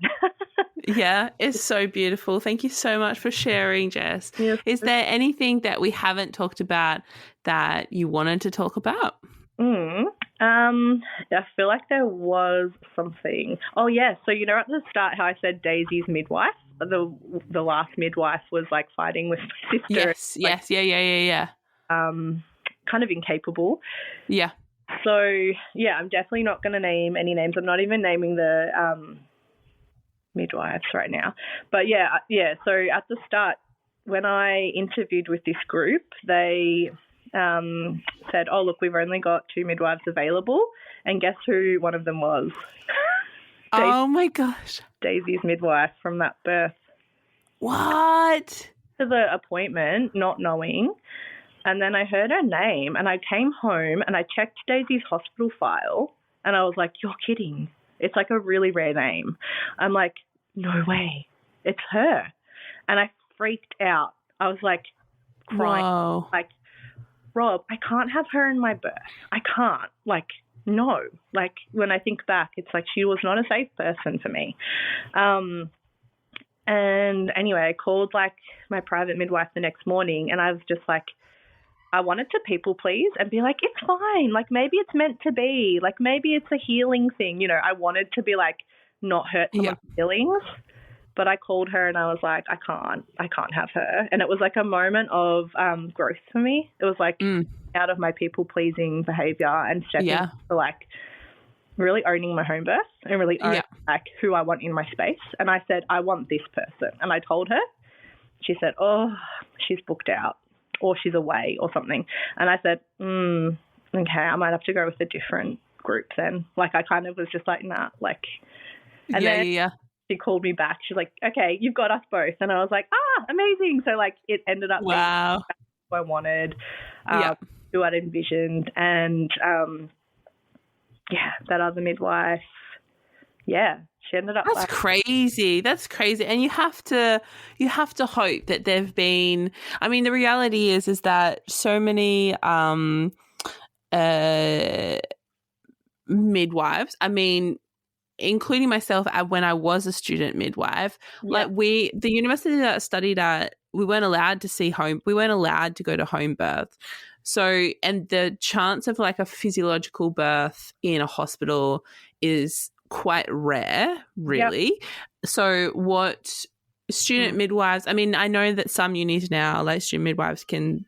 It's so beautiful. Thank you so much for sharing, Jess. Yes. Is there anything that we haven't talked about that you wanted to talk about? I feel like there was something. Oh, yeah. So, you know, at the start how I said Daisy's midwife, the last midwife was, like, fighting with my sister. Yes. Yeah. Kind of incapable. Yeah. So, I'm definitely not going to name any names. I'm not even naming the midwives right now. But, so at the start, when I interviewed with this group, they said, oh, look, we've only got 2 midwives available. And guess who one of them was? Oh my gosh. Daisy's midwife from that birth. What? To the appointment, not knowing. And then I heard her name and I came home and I checked Daisy's hospital file and I was like, you're kidding. It's like a really rare name. I'm like, no way. It's her. And I freaked out. I was like crying. Whoa. Like, Rob, I can't have her in my birth. I can't. Like, no. Like, when I think back, it's like she was not a safe person for me. And anyway, I called like my private midwife the next morning and I was just like, I wanted to people please and be like, it's fine. Like, maybe it's meant to be. Like, maybe it's a healing thing. You know, I wanted to be like, not hurt someone's feelings. But I called her and I was like, I can't have her. And it was like a moment of growth for me. It was like out of my people pleasing behavior and stepping to like really owning my home birth and really owning like who I want in my space. And I said, I want this person. And I told her. She said, oh, she's booked out or she's away or something. And I said, okay, I might have to go with a different group then. Like, I kind of was just like, nah, like. And then she called me back. She's like, okay, you've got us both. And I was like, amazing. So like it ended up being who I wanted, who I'd envisioned. And that other midwife, she ended up. That's crazy. That's crazy. And you have to hope that there've been, I mean, the reality is that so many midwives, I mean, including myself when I was a student midwife, like the university that I studied at, we weren't allowed to go to home birth. So, and the chance of like a physiological birth in a hospital is quite rare, really. Yep. So what student midwives, I mean, I know that some unis now, like student midwives can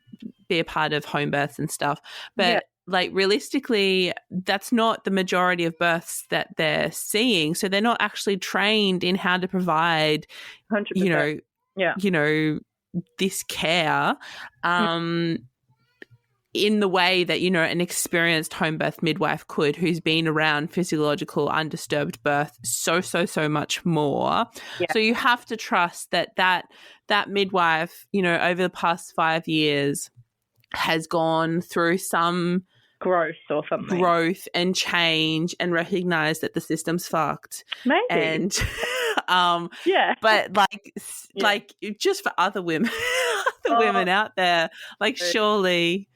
be a part of home births and stuff, but like realistically, that's not the majority of births that they're seeing. So they're not actually trained in how to provide, 100%. This care in the way that, an experienced home birth midwife could, who's been around physiological undisturbed birth so much more. Yeah. So you have to trust that midwife, over the past 5 years has gone through some growth or something. Growth and change and recognize that the system's fucked. Maybe. And but like just for other women women out there, like surely.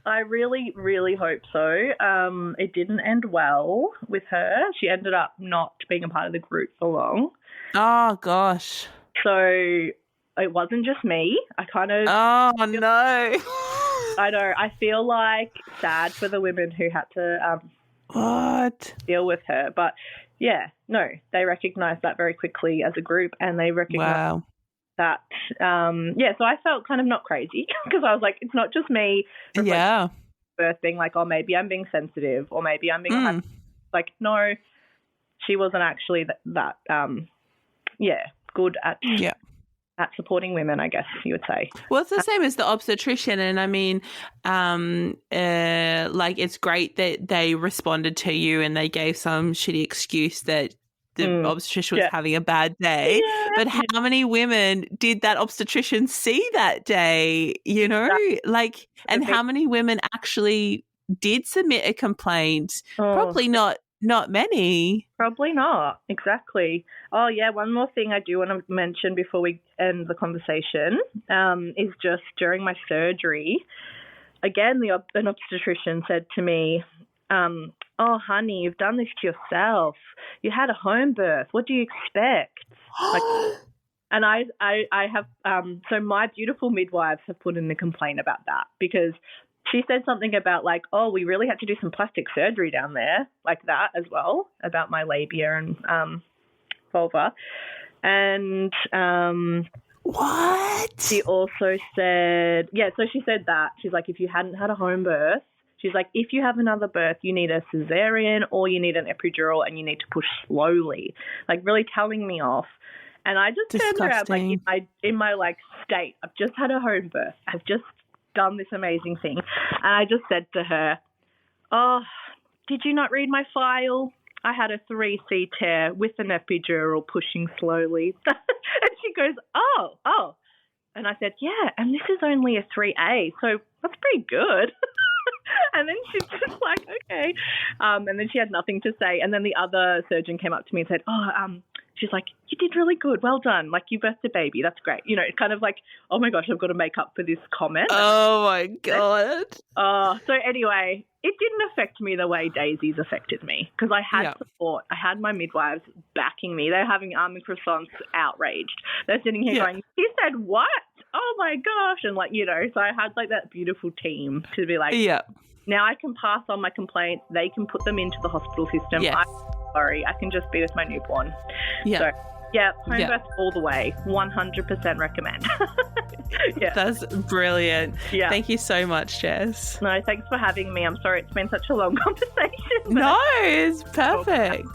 I really, really hope so. It didn't end well with her. She ended up not being a part of the group for long. Oh gosh. So it wasn't just me. I kind of no. I know. I feel like sad for the women who had to deal with her. But they recognized that very quickly as a group, and they recognized that. So I felt kind of not crazy because I was like, it's not just me. Birth being like, oh, maybe I'm being sensitive, or maybe I'm being like, no, she wasn't actually that good at supporting women, I guess you would say. Well, it's the same as the obstetrician, and I mean, like it's great that they responded to you and they gave some shitty excuse that the obstetrician was having a bad day. Yeah. But how many women did that obstetrician see that day, Like, and how many women actually did submit a complaint? Probably not many. Probably not. Exactly. Oh, yeah. One more thing I do want to mention before we end the conversation is just during my surgery, again, an obstetrician said to me, oh, honey, you've done this to yourself. You had a home birth. What do you expect? And I have so my beautiful midwives have put in a complaint about that, because she said something about like, oh, we really had to do some plastic surgery down there, like that as well, about my labia and vulva. And what? She also said, so she said that. She's like, if you hadn't had a home birth, she's like, if you have another birth, you need a cesarean or you need an epidural and you need to push slowly, like really telling me off. And I just turned around like in my like state. I've just had a home birth. I've just done this amazing thing. And I just said to her, oh, did you not read my file? I had a 3C tear with an epidural pushing slowly. And she goes, oh. And I said, yeah, and this is only a 3A, so that's pretty good. And then she's just like, okay. And then she had nothing to say. And then the other surgeon came up to me and said, she's like, you did really good. Well done. Like, you birthed a baby. That's great. You know, it's kind of like, oh, my gosh, I've got to make up for this comment. Oh, my God. So anyway, it didn't affect me the way Daisy's affected me because I had support. I had my midwives backing me. They're having croissants outraged. They're sitting here going, he said what? Oh, my gosh. And, like, you know, so I had, like, that beautiful team to be like, now I can pass on my complaints. They can put them into the hospital system. Yes. I'm sorry. I can just be with my newborn. Yeah. So, yeah, home birth all the way. 100% recommend. Yeah. That's brilliant. Yeah. Thank you so much, Jess. No, thanks for having me. I'm sorry it's been such a long conversation. No, it's perfect.